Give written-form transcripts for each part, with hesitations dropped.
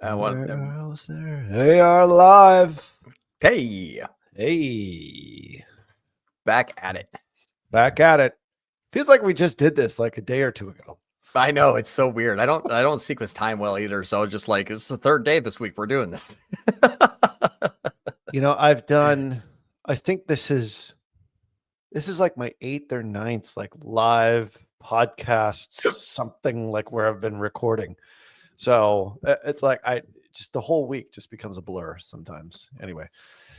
I want else there? They are live. Hey, Hey, back at it. back at it. Feels like we just did this like a day or two ago. I know it's so weird. I don't sequence time well either. So just like it's the third day this week we're doing this. You know, I think this is like my 8th or 9th like live podcast, something like where I've been recording. So it's like the whole week just becomes a blur sometimes. Anyway.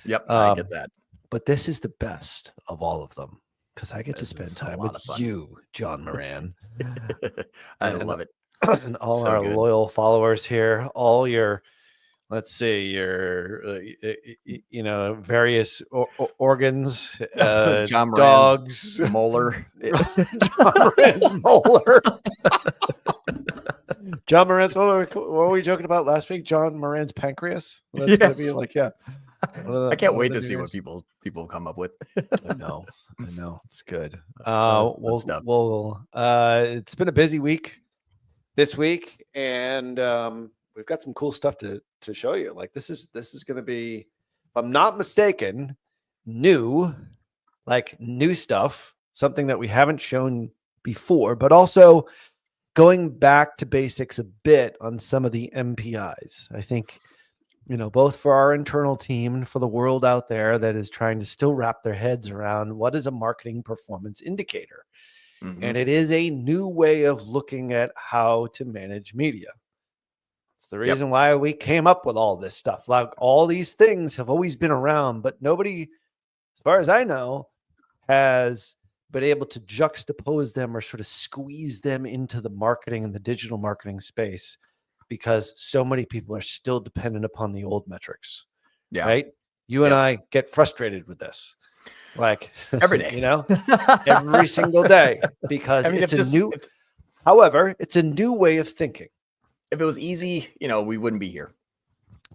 Yep, I get that. But this is the best of all of them because I get to This spend is a time lot with of fun. you, John Moran. I love it. And all So our good. loyal followers here, all your, let's see, your, various organs, John Moran's dogs, molar. John Moran's molar. John Moran's, what were we joking about last week? John Moran's pancreas? That's going to be like, yeah. I can't wait to see what people come up with. I know. It's good. Stuff. It's been a busy week this week, and we've got some cool stuff to show you. Like this is going to be, if I'm not mistaken, new stuff, something that we haven't shown before, but also going back to basics a bit on some of the MPIs. I think, both for our internal team and for the world out there that is trying to still wrap their heads around what is a marketing performance indicator. Mm-hmm. And it is a new way of looking at how to manage media. It's the reason why we came up with all this stuff. Like all these things have always been around, but nobody, as far as I know, has been able to juxtapose them or sort of squeeze them into the marketing and the digital marketing space, because so many people are still dependent upon the old metrics. Yeah. Right. You and I get frustrated with this, like every day, every single day, because however, it's a new way of thinking. If it was easy, we wouldn't be here.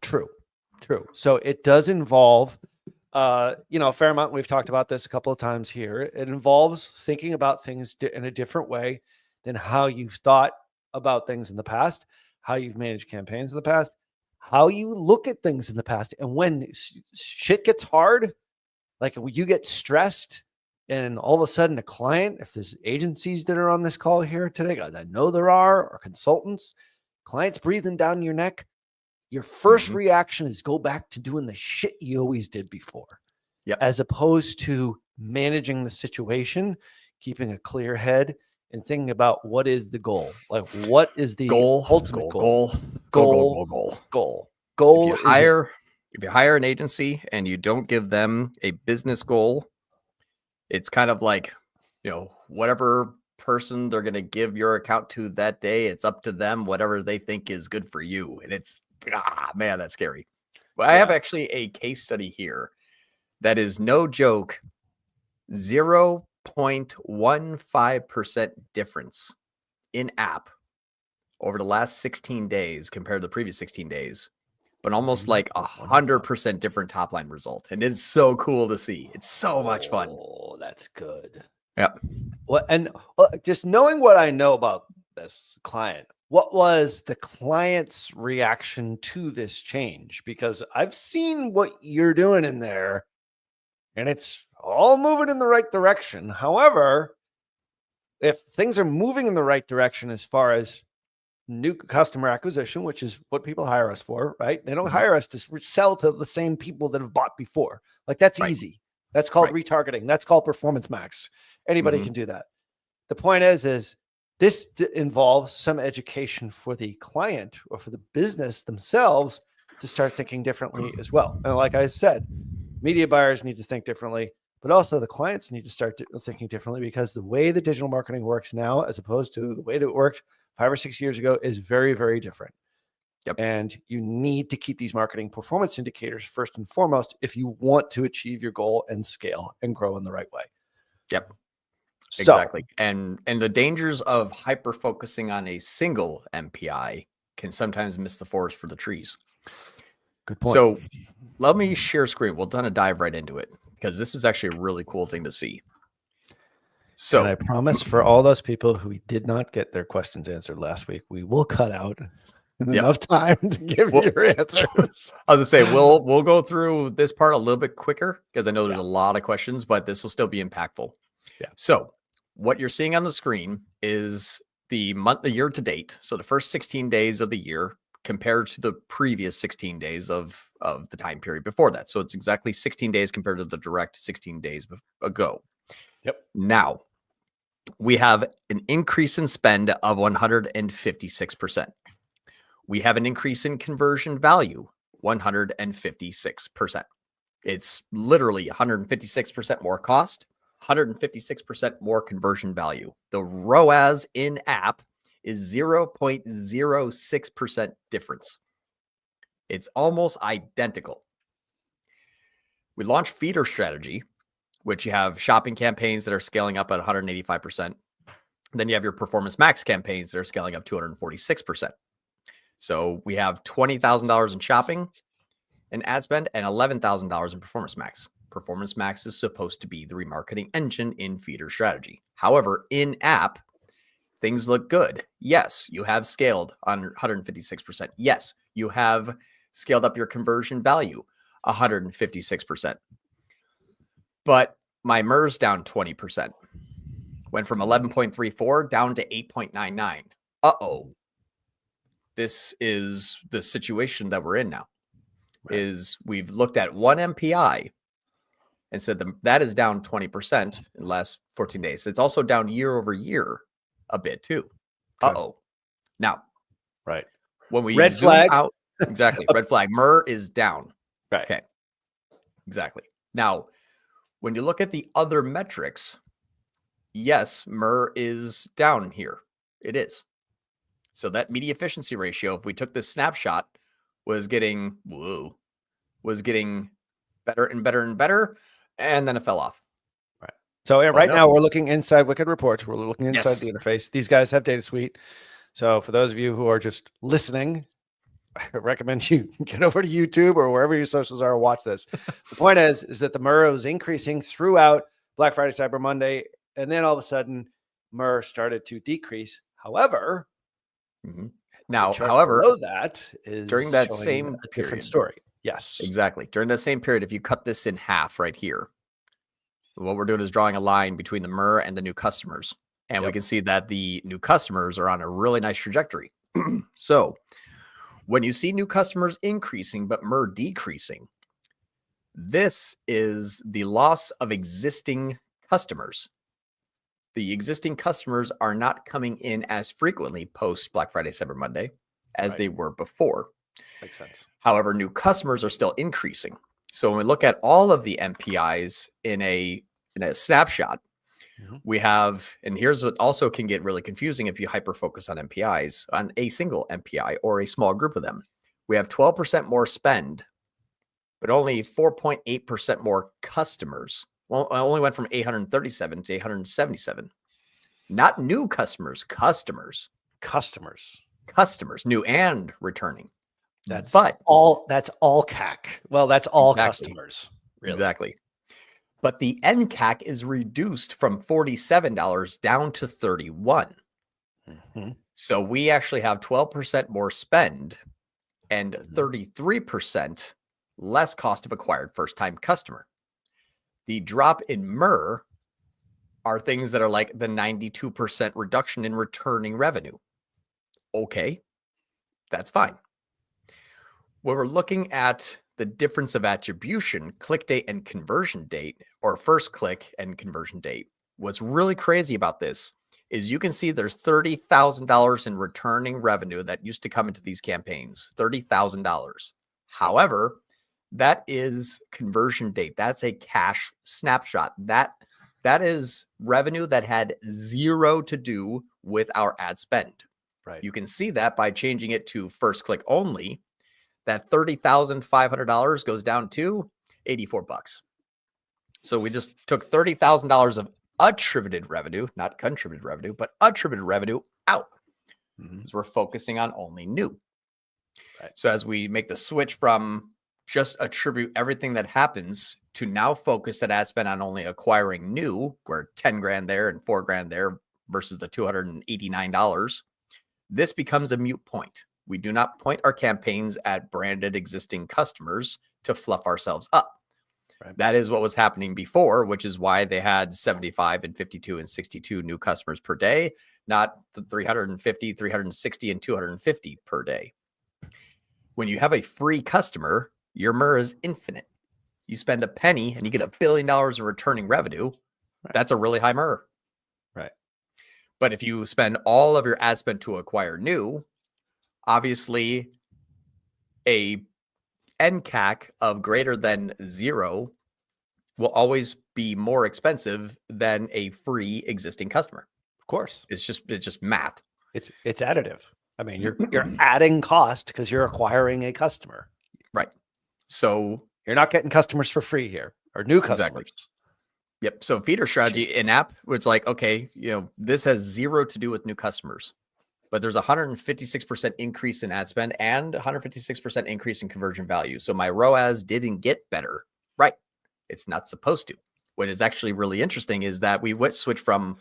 True. So it does involve, a fair amount. We've talked about this a couple of times here. It involves thinking about things in a different way than how you've thought about things in the past, how you've managed campaigns in the past, how you look at things in the past. And when shit gets hard, like when you get stressed and all of a sudden a client, if there's agencies that are on this call here today, I know there are, or consultants, clients breathing down your neck, your first reaction is go back to doing the shit you always did before, as opposed to managing the situation, keeping a clear head, and thinking about what is the goal. Like, what is the ultimate goal? Goal. If you hire an agency and you don't give them a business goal, it's kind of like, whatever person they're going to give your account to that day, it's up to them, whatever they think is good for you. And it's, man, that's scary. Well, I have actually a case study here that is no joke, 0.15% difference in app over the last 16 days compared to the previous 16 days, but almost like 100% different top line result. And it's so cool to see. It's so much fun. Oh, that's good. Yep. Well, and just knowing what I know about this client, what was the client's reaction to this change? Because I've seen what you're doing in there and it's all moving in the right direction. However, if things are moving in the right direction as far as new customer acquisition, which is what people hire us for, right? They don't hire us to sell to the same people that have bought before. Like that's easy. That's called retargeting. That's called performance max. Anybody can do that. The point is this involves some education for the client or for the business themselves to start thinking differently as well. And like I said, media buyers need to think differently, but also the clients need to start thinking differently, because the way the digital marketing works now, as opposed to the way that it worked 5 or 6 years ago, is very, very different. And you need to keep these marketing performance indicators first and foremost if you want to achieve your goal and scale and grow in the right way. Exactly. And the dangers of hyper focusing on a single MPI can sometimes miss the forest for the trees. Good point. So let me share screen. We'll dive right into it, because this is actually a really cool thing to see. So, and I promise for all those people who did not get their questions answered last week, we will cut out enough time to give Well, you your answers. I was gonna say we'll go through this part a little bit quicker because I know there's Yeah. a lot of questions, but this will still be impactful. Yeah. So what you're seeing on the screen is the year to date. So the first 16 days of the year compared to the previous 16 days of the time period before that. So it's exactly 16 days compared to the direct 16 days ago. Yep. Now we have an increase in spend of 156%. We have an increase in conversion value, 156%. It's literally 156% more cost, 156% more conversion value. The ROAS in app is 0.06% difference. It's almost identical. We launched feeder strategy, which you have shopping campaigns that are scaling up at 185%. Then you have your performance max campaigns that are scaling up 246%. So we have $20,000 in shopping and ad spend and $11,000 in performance max. Performance max is supposed to be the remarketing engine in feeder strategy. However, in app, things look good. Yes, you have scaled on 156%. Yes, you have scaled up your conversion value 156%. But my MERS down 20%. Went from 11.34 down to 8.99. Uh-oh. This is the situation that we're in now. Right. Is we've looked at one MPI and said that is down 20% in the last 14 days. It's also down year over year a bit too. Okay. Uh-oh. Now, right. When we red zoom flag out, exactly. Red flag. MER is down. Right. Okay. Exactly. Now, when you look at the other metrics, yes, MER is down here. It is. So that media efficiency ratio, if we took this snapshot, was getting better and better and better, and then it fell off. Right. So right now we're looking inside Wicked Reports. We're looking inside the interface. These guys have Data Suite. So for those of you who are just listening, I recommend you get over to YouTube or wherever your socials are and watch this. The point is that the MER was increasing throughout Black Friday, Cyber Monday, and then all of a sudden MER started to decrease. However, now, below that is during that same different story. Yes, exactly. During that same period, if you cut this in half right here, what we're doing is drawing a line between the MER and the new customers. And we can see that the new customers are on a really nice trajectory. So when you see new customers increasing, but MER decreasing, this is the loss of existing customers. The existing customers are not coming in as frequently post Black Friday, Cyber Monday as they were before. Makes sense. However, new customers are still increasing. So when we look at all of the MPIs in a snapshot, we have, and here's what also can get really confusing if you hyper focus on MPIs, on a single MPI or a small group of them. We have 12% more spend, but only 4.8% more customers. Well, I only went from 837 to 877. Not new customers, customers, new and returning. That's all CAC. Well, that's all customers. Really. Exactly. But the NCAC is reduced from $47 down to $31. So we actually have 12% more spend and 33% less cost of acquired first-time customer. The drop in MER are things that are like the 92% reduction in returning revenue. Okay, that's fine. When we're looking at the difference of attribution, click date and conversion date, or first click and conversion date, what's really crazy about this is you can see there's $30,000 in returning revenue that used to come into these campaigns, $30,000. However, that is conversion date. That's a cash snapshot. That is revenue that had zero to do with our ad spend. Right. You can see that by changing it to first click only. That $30,500 goes down to $84. So we just took $30,000 of attributed revenue, not contributed revenue, but attributed revenue out. Because we're focusing on only new. Right. So as we make the switch from just attribute everything that happens to now focus that ad spend on only acquiring new, where 10 grand there and 4 grand there versus the $289, this becomes a moot point. We do not point our campaigns at branded existing customers to fluff ourselves up. Right. That is what was happening before, which is why they had 75 and 52 and 62 new customers per day, not the 350, 360, and 250 per day. When you have a free customer, your MRR is infinite. You spend a penny and you get $1 billion in returning revenue. Right. That's a really high MRR. Right. But if you spend all of your ad spend to acquire new, obviously a NCAC of greater than 0 will always be more expensive than a free existing customer. Of course. It's just math. It's additive. I mean, you're adding cost because you're acquiring a customer. Right. So you're not getting customers for free here, or new customers. Exactly. Yep. So feeder strategy in app, it's like, okay, this has 0 to do with new customers, but there's 156% increase in ad spend and 156% increase in conversion value. So my ROAS didn't get better. Right. It's not supposed to. What is actually really interesting is that we switched from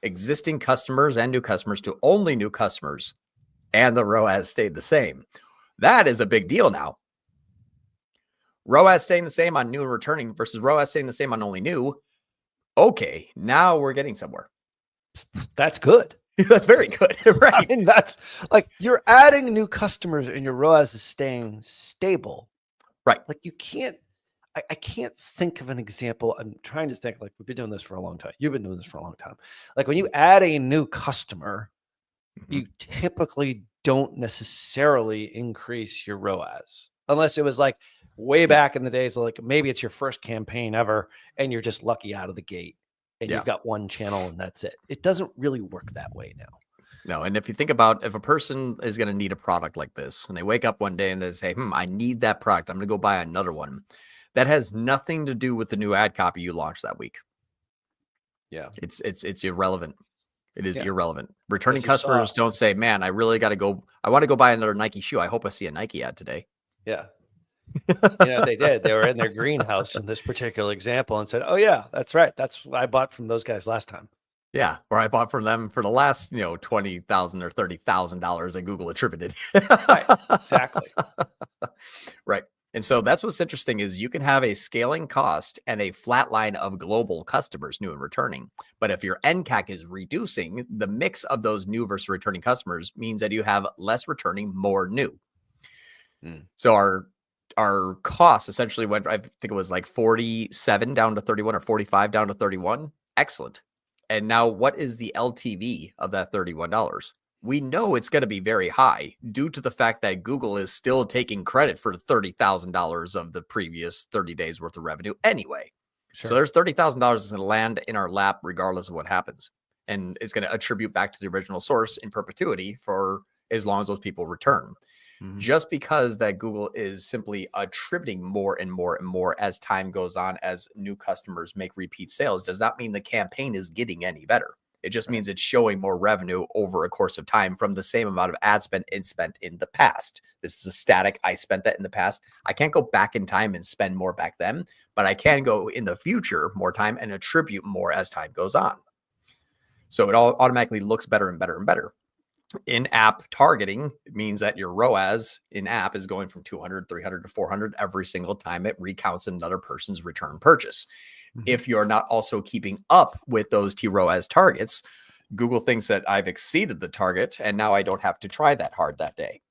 existing customers and new customers to only new customers, and the ROAS stayed the same. That is a big deal now. ROAS staying the same on new and returning versus ROAS staying the same on only new. Okay, now we're getting somewhere. That's good. That's very good. Right. I mean, that's like you're adding new customers and your ROAS is staying stable. Right. Like you can't, I can't think of an example. I'm trying to think, like, we've been doing this for a long time. You've been doing this for a long time. Like when you add a new customer, you typically don't necessarily increase your ROAS unless it was like way back in the days, like maybe it's your first campaign ever and you're just lucky out of the gate and you've got one channel and that's it. It doesn't really work that way now. No. And if you think about if a person is going to need a product like this and they wake up one day and they say, I need that product, I'm going to go buy another one. That has nothing to do with the new ad copy you launched that week. Yeah. It's irrelevant. It is irrelevant. Returning customers don't say, man, I really got to go. I want to go buy another Nike shoe. I hope I see a Nike ad today. Yeah. They did. They were in their greenhouse in this particular example and said, oh yeah, that's right. That's what I bought from those guys last time. Yeah. Or I bought from them for the last, $20,000 or $30,000 that Google attributed. Right. Exactly. Right. And so that's what's interesting is you can have a scaling cost and a flat line of global customers, new and returning. But if your NCAC is reducing, the mix of those new versus returning customers means that you have less returning, more new. So our costs essentially went, I think it was like 47 down to 31 or 45 down to 31. Excellent. And now what is the LTV of that $31? We know it's going to be very high due to the fact that Google is still taking credit for $30,000 of the previous 30 days worth of revenue anyway. Sure. So there's $30,000 that's going to land in our lap regardless of what happens. And it's going to attribute back to the original source in perpetuity for as long as those people return. Just because that Google is simply attributing more and more and more as time goes on, as new customers make repeat sales, does not mean the campaign is getting any better. It just means it's showing more revenue over a course of time from the same amount of ad spend it spent in the past. This is a static. I spent that in the past. I can't go back in time and spend more back then, but I can go in the future more time and attribute more as time goes on. So it all automatically looks better and better and better. In-app targeting means that your ROAS in-app is going from 200, 300 to 400 every single time it recounts another person's return purchase. If you're not also keeping up with those TROAS targets, Google thinks that I've exceeded the target and now I don't have to try that hard that day.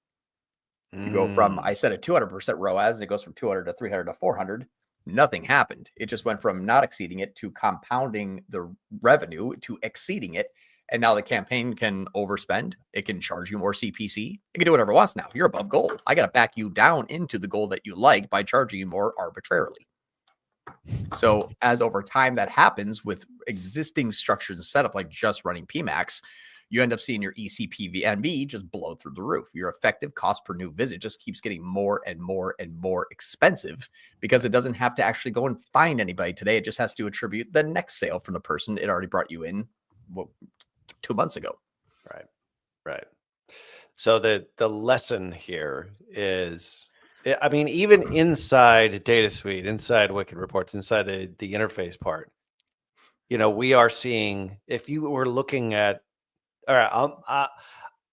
You go from, I set a 200% ROAS and it goes from 200 to 300 to 400. Nothing happened. It just went from not exceeding it to compounding the revenue to exceeding it. And now the campaign can overspend. It can charge you more CPC. It can do whatever it wants now. You're above goal. I got to back you down into the goal that you like by charging you more arbitrarily. So as over time that happens with existing structures and setup, like just running PMAX, you end up seeing your ECPVNB just blow through the roof. Your effective cost per new visit just keeps getting more and more and more expensive because it doesn't have to actually go and find anybody today. It just has to attribute the next sale from the person it already brought you in 2 months ago. Right. So the lesson here is, I mean, even inside Data Suite, inside Wicked Reports, inside the interface part, we are seeing, if you were looking at, all right,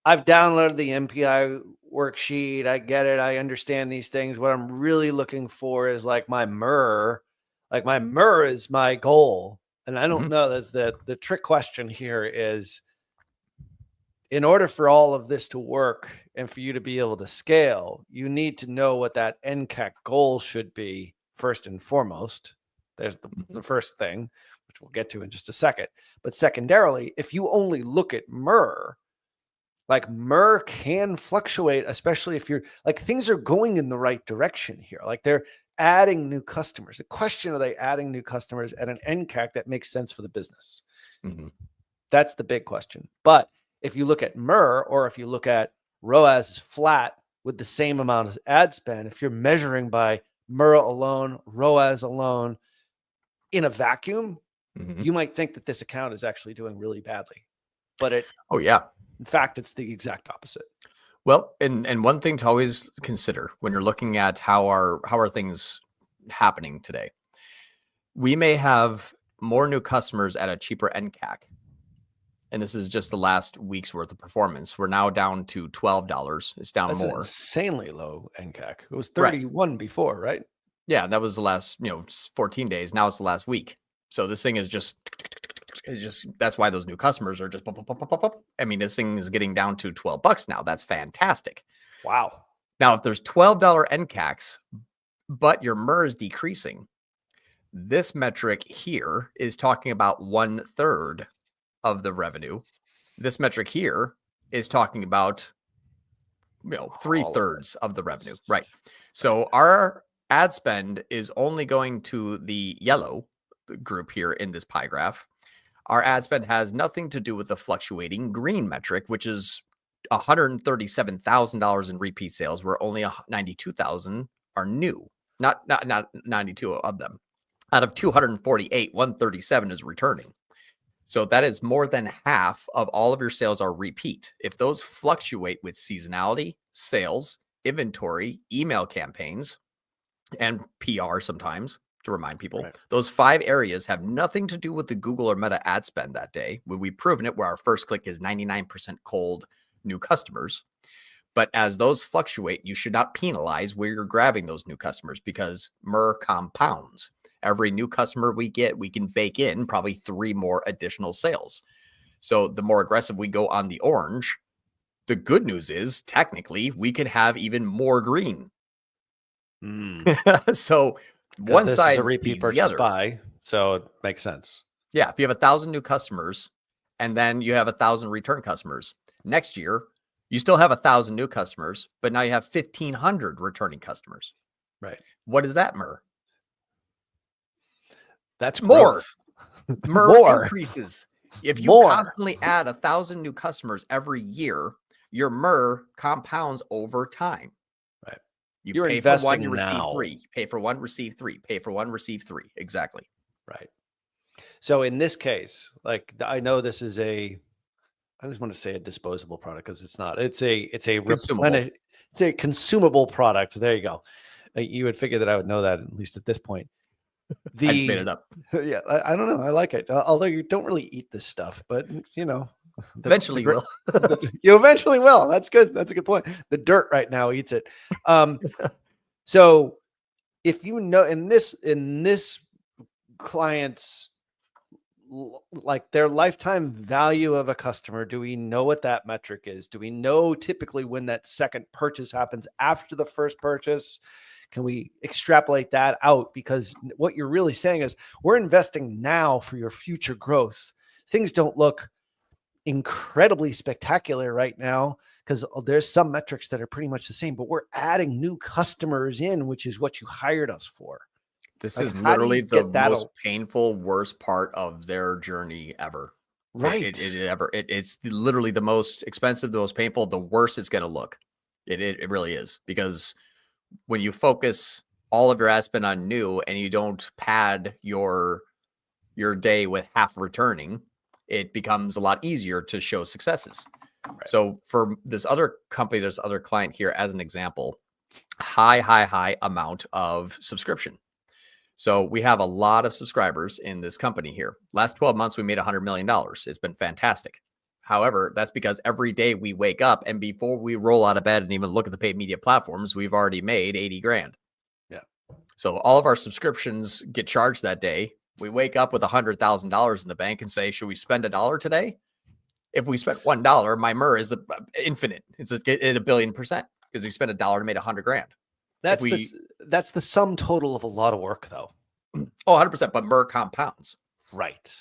I've downloaded the MPI worksheet. I get it. I understand these things. What I'm really looking for is like my MRR. Like my MRR is my goal. And I don't know. That's the trick question here is, in order for all of this to work and for you to be able to scale, you need to know what that NCAC goal should be first and foremost. There's the first thing, which we'll get to in just a second. But secondarily, if you only look at MRR, like MRR can fluctuate, especially if you're like things are going in the right direction here. Like they're adding new customers. The question, are they adding new customers at an NCAC that makes sense for the business? That's the big question. But if you look at MRR, or if you look at ROAS flat with the same amount of ad spend, if you're measuring by MRR alone, ROAS alone in a vacuum, you might think that this account is actually doing really badly. But in fact, it's the exact opposite. Well, and one thing to always consider when you're looking at how are things happening today, we may have more new customers at a cheaper NCAC. And this is just the last week's worth of performance. We're now down to $12. It's down more. Insanely low NCAC. It was 31 before, right? Yeah, that was the last 14 days. Now it's the last week. So this thing is just that's why those new customers are just I mean, this thing is getting down to $12 now. That's fantastic. Wow. Now, if there's $12 NCACs, but your MRR is decreasing, this metric here is talking about 1/3 of the revenue. This metric here is talking about 3/3 of the revenue, right? So our ad spend is only going to the yellow group here in this pie graph. Our ad spend has nothing to do with the fluctuating green metric, which is $137,000 in repeat sales, where only 92,000 are new. Not 92 of them. Out of 248, 137 is returning. So that is more than half of all of your sales are repeat. If those fluctuate with seasonality, sales, inventory, email campaigns, and PR sometimes, to remind people, those 5 areas have nothing to do with the Google or Meta ad spend that day. When we've proven it, where our first click is 99% cold new customers. But as those fluctuate, you should not penalize where you're grabbing those new customers, because MRR compounds. Every new customer we get, we can bake in probably 3 more additional sales. So the more aggressive we go on the orange, the good news is technically we could have even more green. So one side is a repeat purchase buy, so it makes sense. Yeah, if you have 1,000 new customers and then you have 1,000 return customers, next year you still have 1,000 new customers, but now you have 1,500 returning customers. Right. What is that, MRR? That's more. More increases. If you constantly add 1,000 new customers every year, your MRR compounds over time. Right. You pay for one, you receive 3. Pay for one, receive 3. Pay for one, receive 3. Exactly. Right. So in this case, like I know this is I always want to say a disposable product because it's not. It's a it's a consumable product. There you go. You would figure that I would know that, at least at this point. I just made it up. Yeah, I don't know. I like it. Although you don't really eat this stuff, but eventually you will. You eventually will. That's good. That's a good point. The dirt right now eats it. So if you know in this client's, like their lifetime value of a customer, do we know what that metric is? Do we know typically when that second purchase happens after the first purchase? Can we extrapolate that out? Because what you're really saying is we're investing now for your future growth. Things don't look incredibly spectacular right now because there's some metrics that are pretty much the same, but we're adding new customers in, which is what you hired us for. This is literally the most painful, worst part of their journey ever. Right. It's literally the most expensive, the most painful, the worst it's going to look. It really is, because when you focus all of your ad spend on new and you don't pad your day with half returning, it becomes a lot easier to show successes. Right. So for this other company, this other client here, as an example, high amount of subscription. So we have a lot of subscribers in this company here. Last 12 months, we made $100 million. It's been fantastic. However, that's because every day we wake up and before we roll out of bed and even look at the paid media platforms, we've already made 80 grand. Yeah. So all of our subscriptions get charged that day. We wake up with $100,000 in the bank and say, should we spend $1 today? If we spent $1, my MER is infinite. It's a 1,000,000,000% because we spent $1 and made 100 grand. That's the sum total of a lot of work, though. Oh, 100%. But MER compounds. Right.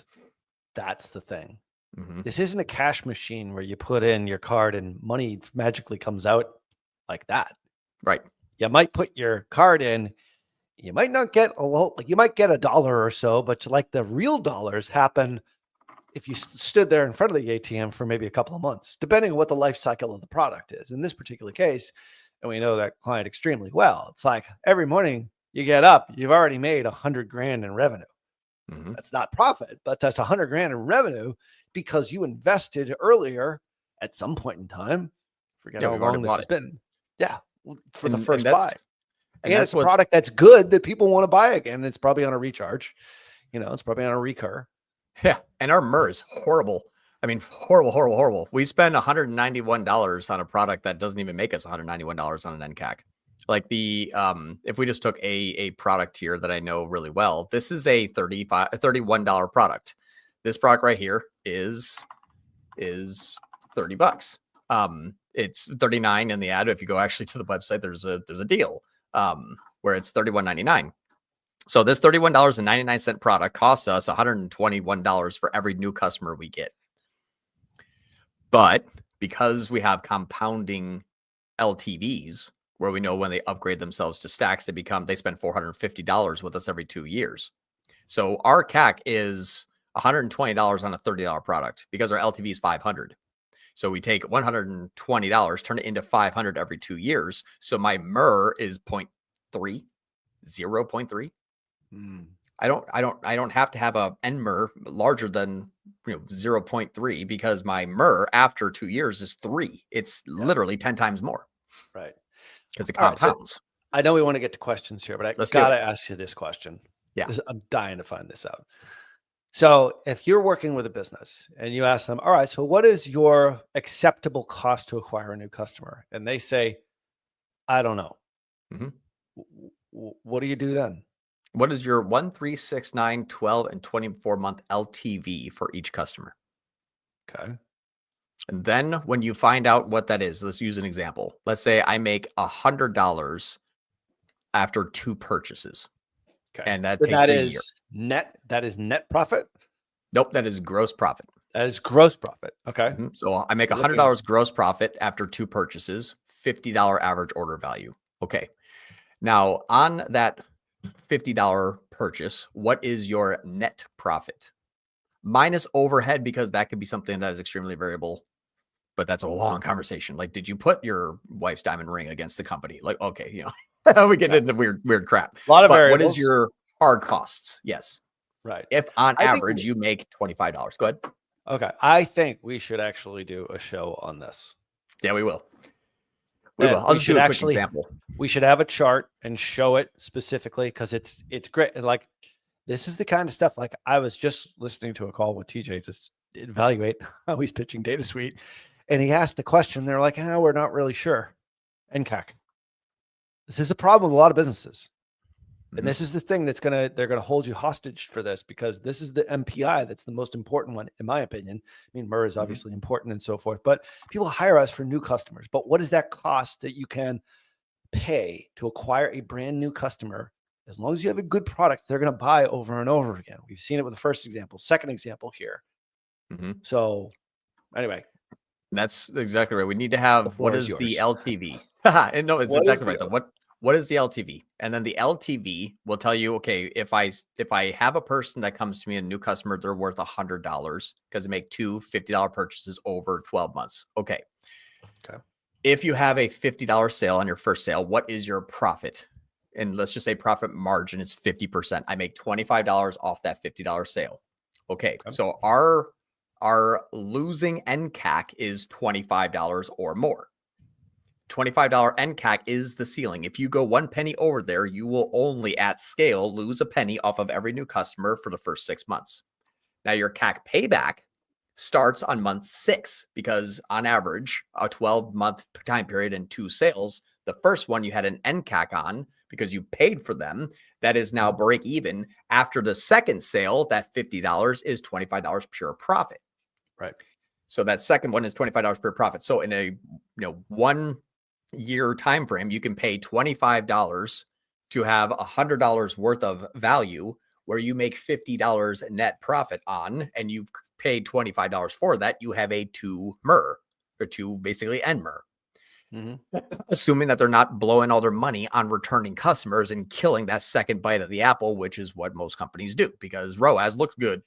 That's the thing. Mm-hmm. This isn't a cash machine where you put in your card and money magically comes out like that. Right. You might put your card in. You might not get a lot. Like you might get $1 or so, but like the real dollars happen if you stood there in front of the ATM for maybe a couple of months, depending on what the life cycle of the product is. In this particular case, and we know that client extremely well, it's like every morning you get up, you've already made 100 grand in revenue. Mm-hmm. That's not profit, but that's 100 grand in revenue because you invested earlier at some point in time. Forget how long this has been. Yeah. For the first buy. And it's a product that's good that people want to buy again. It's probably on a recharge. It's probably on a recur. Yeah. And our MER is horrible. I mean, horrible. We spend $191 on a product that doesn't even make us $191 on an NCAC. Like if we just took a product here that I know really well, this is a $31 product. This product right here is $30. It's $39 in the ad. If you go actually to the website, there's a deal where it's $31.99. So this $31.99 product costs us $121 for every new customer we get. But because we have compounding LTVs, where we know when they upgrade themselves to stacks, they spend $450 with us every 2 years. So our CAC is $120 on a $30 product because our LTV is $500. So we take $120, turn it into $500 every 2 years. So my MER is 0.3, 0.3. I don't have to have a NMER larger than 0.3 because my MER after 2 years is 3. It's literally 10 times more. Right. Because it compounds. Right, so I know we want to get to questions here, but I got to ask you this question. Yeah. I'm dying to find this out. So if you're working with a business and you ask them, all right, so what is your acceptable cost to acquire a new customer? And they say, I don't know. Mm-hmm. What do you do then? What is your 1, 3, 6, 9, 12, and 24-month LTV for each customer? Okay. And then when you find out what that is, let's use an example. Let's say I make $100 after 2 purchases. Okay. And that takes a year. Net. That is net profit? Nope. That is gross profit. That is gross profit. Okay. Mm-hmm. So I make $100 gross profit after 2 purchases, $50 average order value. Okay. Now on that $50 purchase, what is your net profit? Minus overhead, because that could be something that is extremely variable, but that's a long conversation. Like, did you put your wife's diamond ring against the company? Like, okay, we get into weird crap. A lot of variables. What is your hard costs? Yes. Right. If on average you make $25. Go ahead. Okay. I think we should actually do a show on this. Yeah, we will. We will. I'll just do a quick example. We should have a chart and show it specifically because it's great. Like, this is the kind of stuff, like I was just listening to a call with TJ to evaluate how he's pitching Data Suite. And he asked the question. They're like, we're not really sure. NCAC. This is a problem with a lot of businesses. And this is the thing they're going to hold you hostage for this, because this is the MPI that's the most important one, in my opinion. I mean, MER is obviously important and so forth, but people hire us for new customers. But what is that cost that you can pay to acquire a brand new customer? As long as you have a good product, they're going to buy over and over again. We've seen it with the first example, second example here. So anyway. That's exactly right. We need to have, what is the LTV? No, it's exactly right. What is the LTV? And then the LTV will tell you, okay, if I have a person that comes to me, a new customer, they're worth $100 because they make 2 $50 purchases over 12 months. Okay. If you have a $50 sale on your first sale, what is your profit? And let's just say profit margin is 50%. I make $25 off that $50 sale. Okay. So our losing NCAC is $25 or more. $25 NCAC is the ceiling. If you go 1 penny over there, you will only at scale lose a penny off of every new customer for the first 6 months. Now your CAC payback starts on month 6 because on average, a 12-month time period and 2 sales, the first one you had an NCAC on because you paid for them. That is now break even. After the second sale, that $50 is $25 pure profit. Right. So that second one is $25 per profit. So in a 1 year time frame, you can pay $25 to have $100 worth of value where you make $50 net profit on, and you've paid $25 for that. You have a 2 MER or 2 basically NMER. Assuming that they're not blowing all their money on returning customers and killing that second bite of the apple, which is what most companies do because ROAS looks good.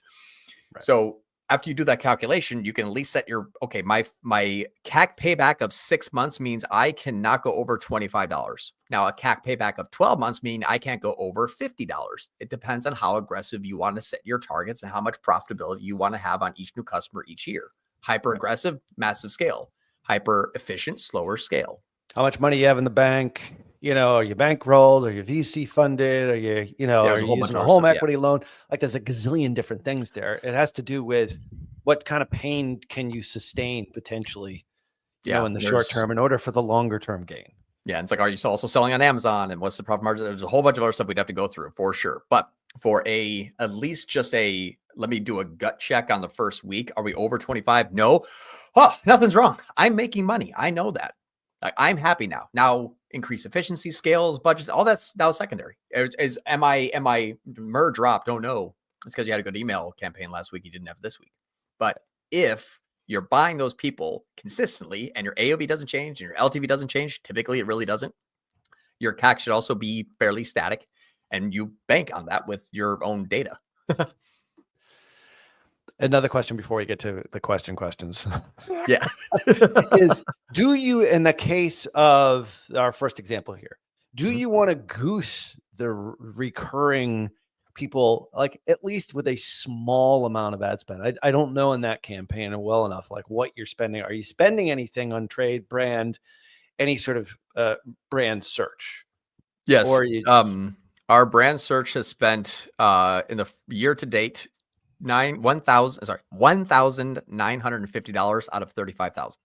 Right. So after you do that calculation, you can at least set your, okay, my CAC payback of 6 months means I cannot go over $25. Now a CAC payback of 12 months mean I can't go over $50. It depends on how aggressive you want to set your targets and how much profitability you want to have on each new customer each year. Hyper aggressive, massive scale. Hyper efficient, slower scale. How much money you have in the bank? Are you bankrolled? Are you VC funded? Are you, are you using a home equity loan? Like there's a gazillion different things there. It has to do with what kind of pain can you sustain potentially, in the short term in order for the longer term gain. Yeah. And it's like, are you also selling on Amazon and what's the profit margin? There's a whole bunch of other stuff we'd have to go through for sure. But for at least just let me do a gut check on the first week. Are we over 25? No. Oh, nothing's wrong. I'm making money. I know that. I'm happy now. Now increase efficiency, scales, budgets, all that's now secondary. Am I MER drop? Don't know. It's because you had a good email campaign last week. You didn't have this week. But if you're buying those people consistently and your AOV doesn't change and your LTV doesn't change, typically it really doesn't. Your CAC should also be fairly static and you bank on that with your own data. Another question before we get to the questions. Yeah. is, do you, in the case of our first example here, do you want to goose the recurring people, like at least with a small amount of ad spend? I don't know in that campaign well enough, like what you're spending. Are you spending anything on trade, brand, any sort of brand search? Yes. Or our brand search has spent in the year to date $1,950 out of 35,000.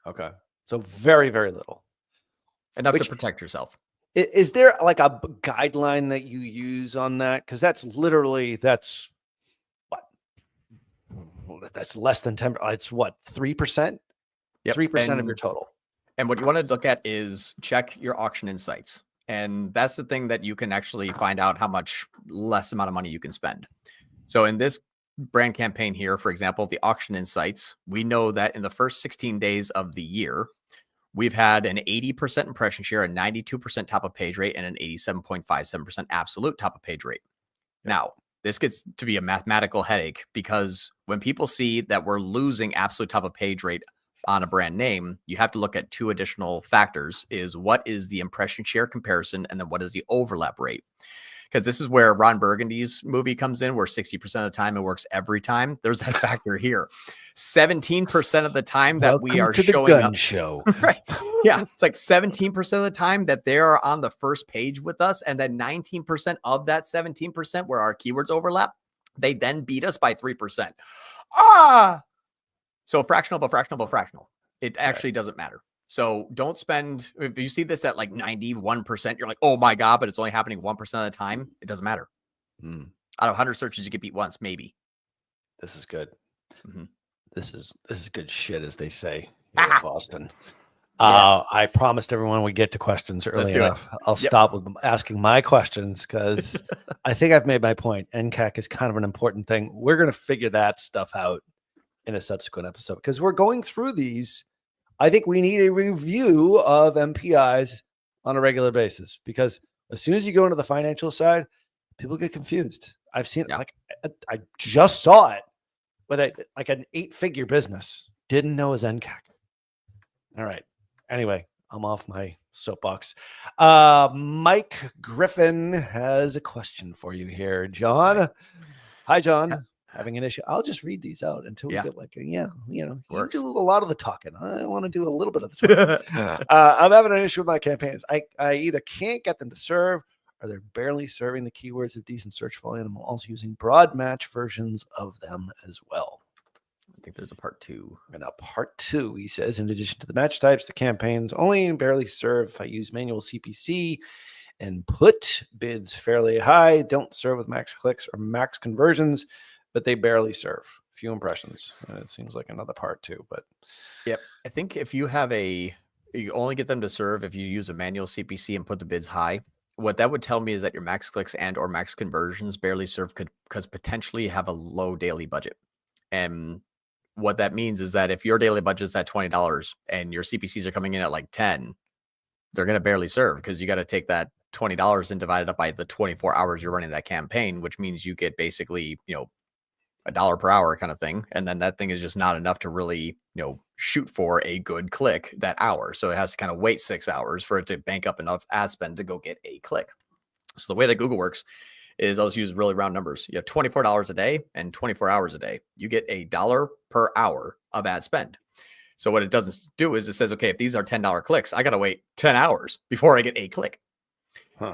Okay. So very, very little. Enough to protect yourself. Is there like a guideline that you use on that? Because that's what? That's less than 10. It's what, 3%? Yep. 3% of your total. And what you want to look at is check your auction insights. And that's the thing that you can actually find out how much less amount of money you can spend. So in this brand campaign here, for example, the auction insights, we know that in the first 16 days of the year, we've had an 80% impression share, a 92% top of page rate, and an 87.57% absolute top of page rate. Now, this gets to be a mathematical headache because when people see that we're losing absolute top of page rate on a brand name, you have to look at 2 additional factors: is what is the impression share comparison, and then what is the overlap rate? Because this is where Ron Burgundy's movie comes in, where 60% of the time it works every time. There's that factor here. 17% of the time that we are showing up. Show. Right. Yeah. It's like 17% of the time that they are on the first page with us. And then 19% of that 17% where our keywords overlap, they then beat us by 3%. So fractional. It actually doesn't matter. So don't spend, if you see this at like 91%, you're like, oh my God, but it's only happening 1% of the time. It doesn't matter. Out of 100 searches, you get beat once, maybe. This is good. This is good shit, as they say in Boston. I promised everyone we get to questions early enough. I'll stop with asking my questions because I think I've made my point. NCAC is kind of an important thing. We're going to figure that stuff out in a subsequent episode because we're going through these. I think we need a review of MPIs on a regular basis because as soon as you go into the financial side, people get confused. I've seen it. Like I just saw it with an 8-figure business. Didn't know his NCAC. All right. Anyway, I'm off my soapbox. Mike Griffin has a question for you here, John. Hi, John. Having an issue. I'll just read these out until we get you do a lot of the talking. I want to do a little bit of the talking. I'm having an issue with my campaigns. I either can't get them to serve or they're barely serving the keywords of decent search volume. I'm also using broad match versions of them as well. think there's a part 2. And now part 2, he says, in addition to the match types, the campaigns only barely serve if I use manual CPC and put bids fairly high. Don't serve with max clicks or max conversions, but they barely serve. Few impressions. It seems like another part 2, but yep. I think if you have you only get them to serve if you use a manual CPC and put the bids high. What that would tell me is that your max clicks and or max conversions barely serve because potentially you have a low daily budget. And what that means is that if your daily budget's at $20 and your CPCs are coming in at like 10, they're going to barely serve because you got to take that $20 and divide it up by the 24 hours you're running that campaign, which means you get basically, $1 per hour kind of thing. And then that thing is just not enough to really, shoot for a good click that hour. So it has to kind of wait 6 hours for it to bank up enough ad spend to go get a click. So the way that Google works is, I'll just use really round numbers. You have $24 a day and 24 hours a day. You get $1 per hour of ad spend. So what it doesn't do is it says, okay, if these are $10 clicks, I got to wait 10 hours before I get a click.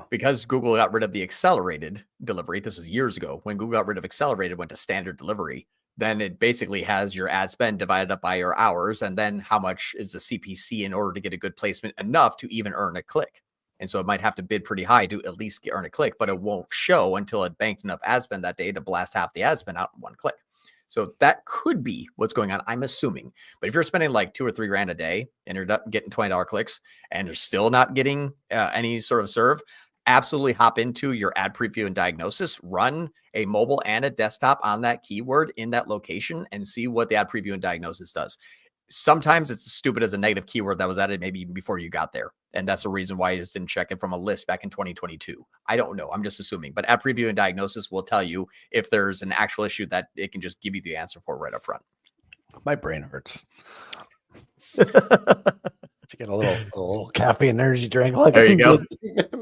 Because Google got rid of the accelerated delivery. This was years ago when Google got rid of accelerated, went to standard delivery. Then it basically has your ad spend divided up by your hours. And then how much is the CPC in order to get a good placement enough to even earn a click? And so it might have to bid pretty high to at least earn a click, but it won't show until it banked enough ad spend that day to blast half the ad spend out in one click. So that could be what's going on, I'm assuming. But if you're spending like $2 or $3 grand a day and you're getting $20 clicks and you're still not getting any sort of serve, absolutely hop into your ad preview and diagnosis, run a mobile and a desktop on that keyword in that location and see what the ad preview and diagnosis does. Sometimes it's as stupid as a negative keyword that was added maybe even before you got there. And that's the reason why you just didn't check it from a list back in 2022. I don't know. I'm just assuming. But ad preview and diagnosis will tell you if there's an actual issue that it can just give you the answer for right up front. My brain hurts. To get a little caffeine energy drink. Like there you go.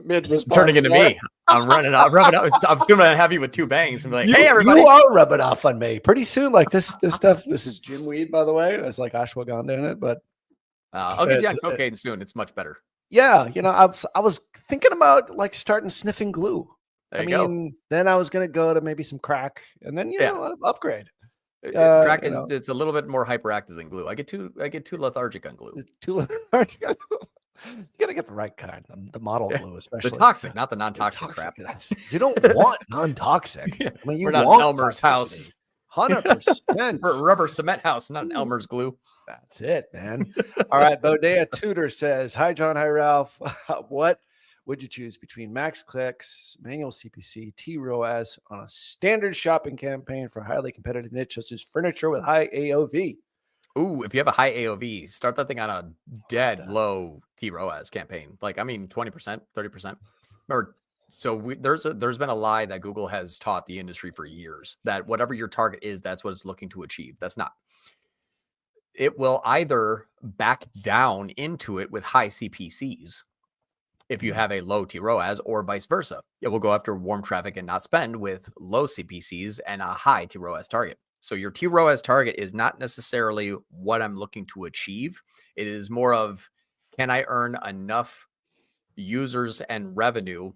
Mid turning into me. I'm rubbing up. I'm still going to have you with 2 bangs and be like, hey, everybody. You are rubbing off on me. Pretty soon, like this stuff, this is gin weed, by the way. It's like ashwagandha in it, but I'll get you on cocaine soon. It's much better. Yeah. I was thinking about like starting sniffing glue. There you go. Then I was going to go to maybe some crack and then, upgrade. Crack is it's a little bit more hyperactive than glue. I get too lethargic on glue. Too lethargic. You gotta get the right kind, the model glue, especially the toxic, not the non-toxic crap. You don't want non-toxic. We're not an Elmer's house. 100%. We're a rubber cement house, not an Elmer's glue. That's it, man. All right, Bodea Tudor says, "Hi John, hi Ralph. What would you choose between max clicks, manual CPC, TROAS on a standard shopping campaign for a highly competitive niche such as furniture with high AOV?" Ooh, if you have a high AOV, start that thing on a dead low TROAS campaign. 20%, 30%. Remember, so there's been a lie that Google has taught the industry for years that whatever your target is, that's what it's looking to achieve. That's not. It will either back down into it with high CPCs if you have a low TROAS, or vice versa. It will go after warm traffic and not spend with low CPCs and a high TROAS target. So your TROAS target is not necessarily what I'm looking to achieve. It is more of, can I earn enough users and revenue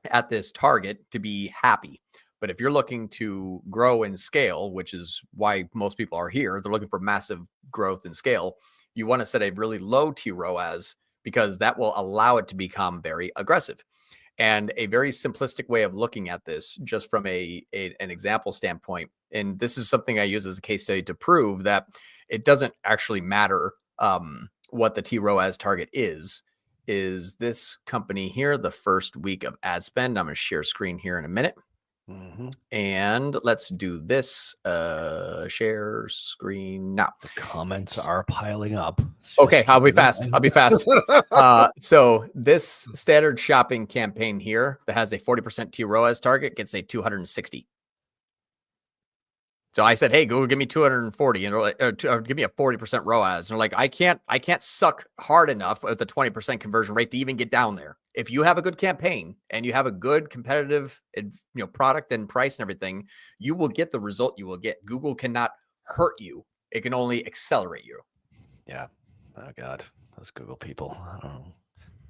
at this target to be happy? But if you're looking to grow and scale, which is why most people are here, they're looking for massive growth and scale. You want to set a really low TROAS because that will allow it to become very aggressive. And a very simplistic way of looking at this, just from an example standpoint, and this is something I use as a case study to prove that it doesn't actually matter what the TROAS target is this company here, the first week of ad spend. I'm going to share screen here in a minute. Mm-hmm. And let's do this. Share screen now. The comments are piling up. Okay, I'll be fast. So this standard shopping campaign here that has a 40% TROAS target gets a 260. So I said, hey, Google, give me 240 and or give me a 40% ROAS. And they're like, I can't suck hard enough with a 20% conversion rate to even get down there. If you have a good campaign and you have a good competitive, product and price and everything, you will get the result you will get. Google cannot hurt you. It can only accelerate you. Yeah. Oh God, those Google people. I don't know.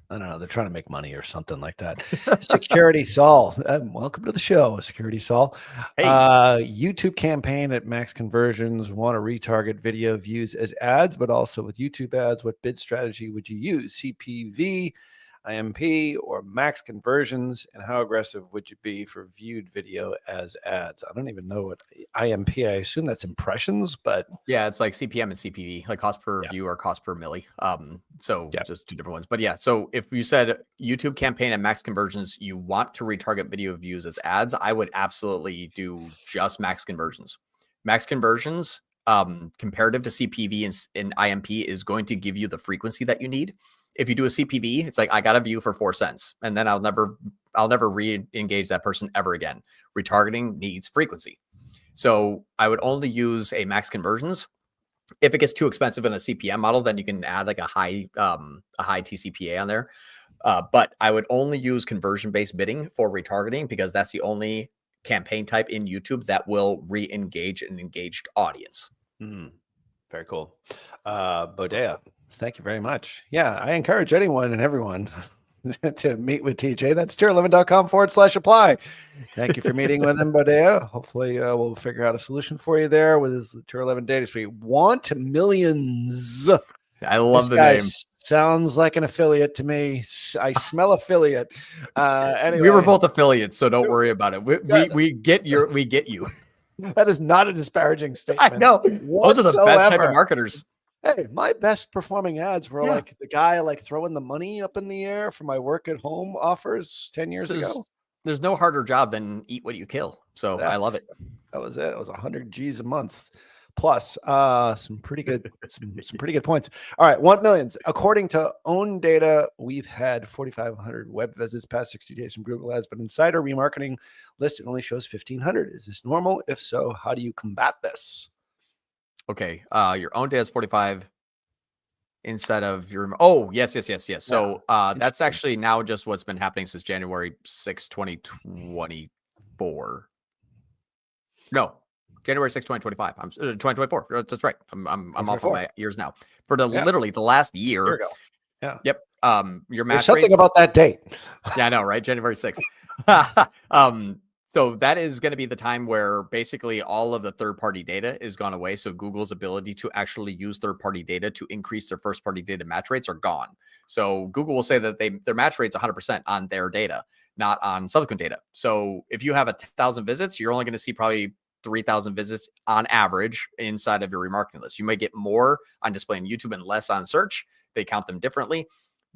I don't know. They're trying to make money or something like that. Security Saul. Welcome to the show, Security Saul. Hey. YouTube campaign at max conversions. Want to retarget video views as ads, but also with YouTube ads. What bid strategy would you use? CPV, IMP, or max conversions? And how aggressive would you be for viewed video as ads? I don't even know what IMP. I assume that's impressions, but yeah, it's like CPM and CPV, like cost per view or cost per milli. So just two different ones. But yeah, so if you said YouTube campaign and max conversions, you want to retarget video views as ads, I would absolutely do just max conversions. Max conversions, comparative to CPV and IMP, is going to give you the frequency that you need. If you do a CPV, it's like, I got a view for 4 cents, and then I'll never re-engage that person ever again. Retargeting needs frequency. So I would only use a max conversions. If it gets too expensive in a CPM model, then you can add like a high TCPA on there. But I would only use conversion-based bidding for retargeting, because that's the only campaign type in YouTube that will re-engage an engaged audience. Very cool. Bodea, thank you very much. Yeah, I encourage anyone and everyone to meet with TJ. That's tier11.com/apply. Thank you for meeting with him, Bodea. Hopefully we'll figure out a solution for you there with his Tier 11 data suite. Want millions. I love this the name. Sounds like an affiliate to me. I smell affiliate. Anyway, we were both affiliates, so don't worry about it. We get you. That is not a disparaging statement. I know. Those are the best type of marketers. Hey, my best performing ads were like the guy like throwing the money up in the air for my work at home offers 10 years ago. There's no harder job than eat what you kill. So I love it. That was it. It was 100 G's a month plus some pretty good points. All right. Want millions. According to own data, we've had 4,500 web visits past 60 days from Google ads, but inside our remarketing list, it only shows 1,500. Is this normal? If so, how do you combat this? Okay. Your own data is 45 inside of your. Yes. So that's actually now just what's been happening since January 6, 2024. No, January 6, 2025. 2024. That's right. I'm off of my years now. For literally the last year. Year ago. Yeah. Yep. Your match There's something rates, about that date. Yeah, I know, right? January 6th. So that is going to be the time where basically all of the third-party data is gone away. So Google's ability to actually use third-party data to increase their first-party data match rates are gone. So Google will say that their match rate's 100% on their data, not on subsequent data. So if you have 10,000 visits, you're only going to see probably 3,000 visits on average inside of your remarketing list. You may get more on display on YouTube and less on search. They count them differently.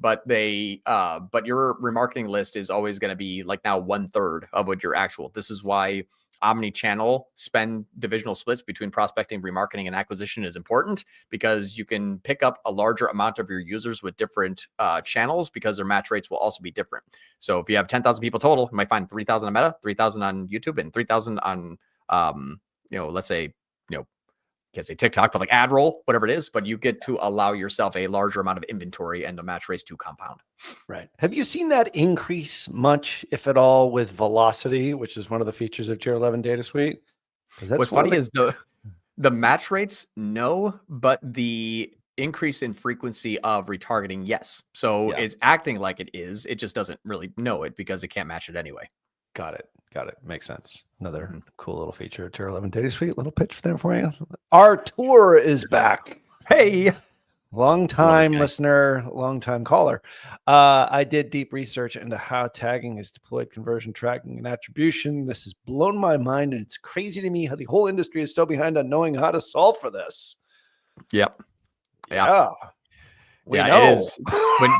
But your remarketing list is always going to be like now 1/3 of what your actual. This is why omni-channel spend divisional splits between prospecting, remarketing, and acquisition is important, because you can pick up a larger amount of your users with different channels, because their match rates will also be different. So if you have 10,000 people total, you might find 3,000 on Meta, 3,000 on YouTube, and 3,000 on let's say can't say TikTok, but like ad roll, whatever it is, but you get to allow yourself a larger amount of inventory and the match rates to compound. Right. Have you seen that increase much, if at all, with velocity, which is one of the features of Tier 11 Data Suite? What's funny is the match rates, no, but the increase in frequency of retargeting, yes. So it's acting like it is. It just doesn't really know it because it can't match it anyway. Got it. Makes sense. Another cool little feature of Tier 11 Data Suite. Little pitch there for you. Our tour is back. Hey, long time listener, long time caller. I did deep research into how tagging is deployed, conversion tracking, and attribution. This has blown my mind, and it's crazy to me how the whole industry is so behind on knowing how to solve for this. Yep. Yeah. It is.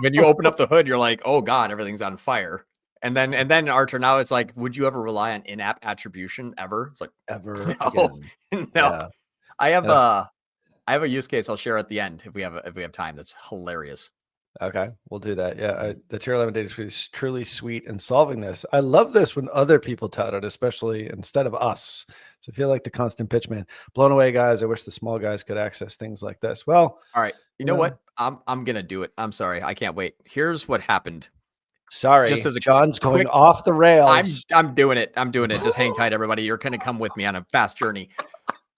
when you open up the hood, you're like, oh God, everything's on fire. And then Archer, now it's like, would you ever rely on in-app attribution ever? It's like ever. No. Yeah. I have a use case I'll share at the end if we have time. That's hilarious. Okay, we'll do that. Yeah, the Tier 11 Data Suite is truly sweet in solving this. I love this when other people tout it, especially instead of us. So I feel like the constant pitch man. Blown away, guys. I wish the small guys could access things like this. Well, all right. You know what? I'm gonna do it. I'm sorry. I can't wait. Here's what happened. Sorry, just as John's going off the rails. I'm doing it. Just hang tight, everybody. You're going to come with me on a fast journey.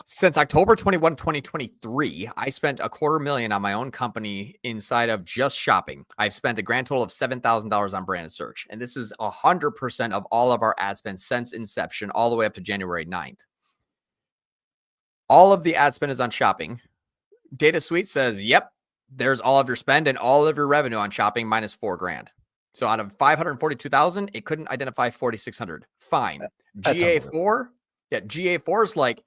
Since October 21, 2023, I spent $250,000 on my own company inside of just shopping. I've spent a grand total of $7,000 on branded search. And this is 100% of all of our ad spend since inception, all the way up to January 9th. All of the ad spend is on shopping. Data Suite says, yep, there's all of your spend and all of your revenue on shopping minus $4,000. So out of 542,000, it couldn't identify 4,600. Fine. GA4, GA4 is like,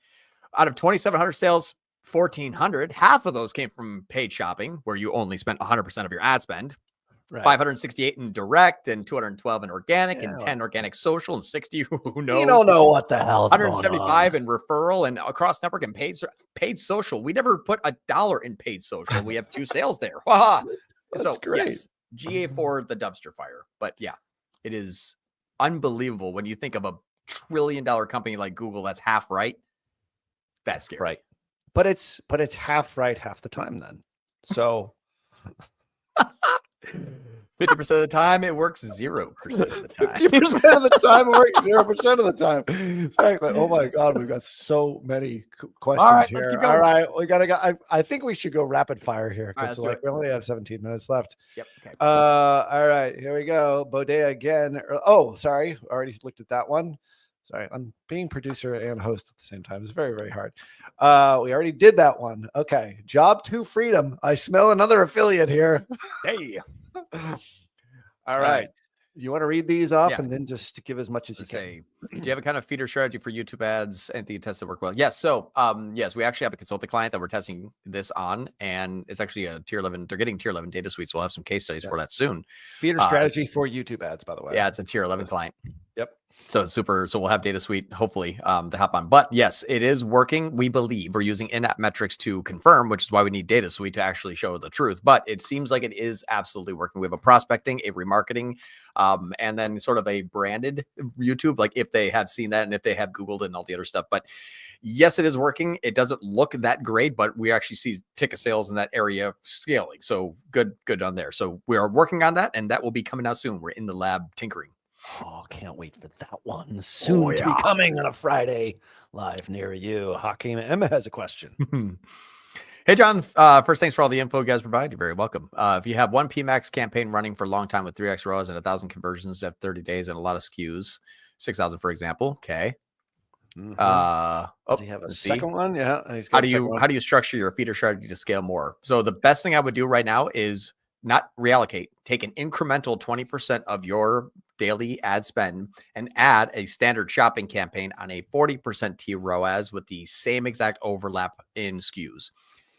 out of 2,700 sales, 1,400, half of those came from paid shopping, where you only spent 100% of your ad spend. Right. 568 in direct and 212 in organic and 10 organic social and 60 who knows. You don't know what the hell. 175 in referral and across network and paid social. We never put $1 in paid social. We have 2 sales there. That's great. Yes, GA4, the dumpster fire. But yeah, it is unbelievable when you think of a $1 trillion company like Google that's half right. That's scary. Right. But it's half right half the time then. So 50% of the time it works 0% of the time. 50% of the time it works 0% of the time. Exactly. Oh my God, we've got so many questions all right, here. Let's keep going. All right, we gotta go. I think we should go rapid fire here because right, we only have 17 minutes left. Yep. Okay. All right, here we go. Bodea again. Oh, sorry, already looked at that one. Sorry, I'm being producer and host at the same time. It's very, very hard. We already did that one. Okay. Job 2 freedom. I smell another affiliate here. Hey. All right. You want to read these off and then just give as much as you can. Do you have a kind of feeder strategy for YouTube ads and the tests that work well? Yes. So, yes, we actually have a consulting client that we're testing this on, and it's actually a tier 11. They're getting tier 11 data suite. So we'll have some case studies for that soon. Feeder strategy for YouTube ads, by the way. Yeah, it's a tier 11 client. Yep. So it's super. So we'll have data suite, hopefully, to hop on. But yes, it is working. We believe we're using in-app metrics to confirm, which is why we need data suite to actually show the truth. But it seems like it is absolutely working. We have a prospecting, a remarketing, and then sort of a branded YouTube, like if they have seen that and if they have Googled and all the other stuff. But yes, it is working. It doesn't look that great, but we actually see ticket sales in that area scaling. So good on there. So we are working on that, and that will be coming out soon. We're in the lab tinkering. Oh, can't wait for that one. Soon to be coming on a Friday live near you. Hakeem Emma has a question. Hey, John. First, thanks for all the info you guys provide. You're very welcome. If you have one PMAX campaign running for a long time with 3x ROAS and 1,000 conversions at 30 days and a lot of SKUs, 6,000, for example. Okay. Does he have a second one? Yeah. How do you structure your feeder strategy to scale more? So the best thing I would do right now is not reallocate, take an incremental 20% of your daily ad spend and add a standard shopping campaign on a 40% T ROAS with the same exact overlap in SKUs.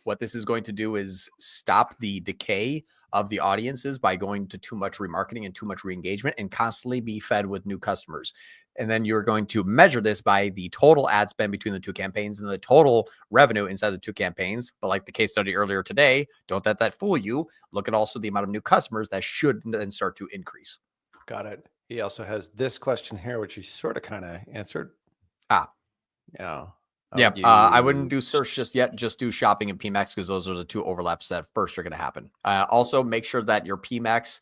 What this is going to do is stop the decay of the audiences by going to too much remarketing and too much re-engagement and constantly be fed with new customers. And then you're going to measure this by the total ad spend between the 2 campaigns and the total revenue inside the 2 campaigns. But like the case study earlier today, don't let that fool you. Look at also the amount of new customers that should then start to increase. Got it. He also has this question here, which he sort of kind of answered. Yeah. I wouldn't do search just yet. Just do shopping and PMAX because those are the 2 overlaps that first are going to happen. Also, make sure that your PMAX,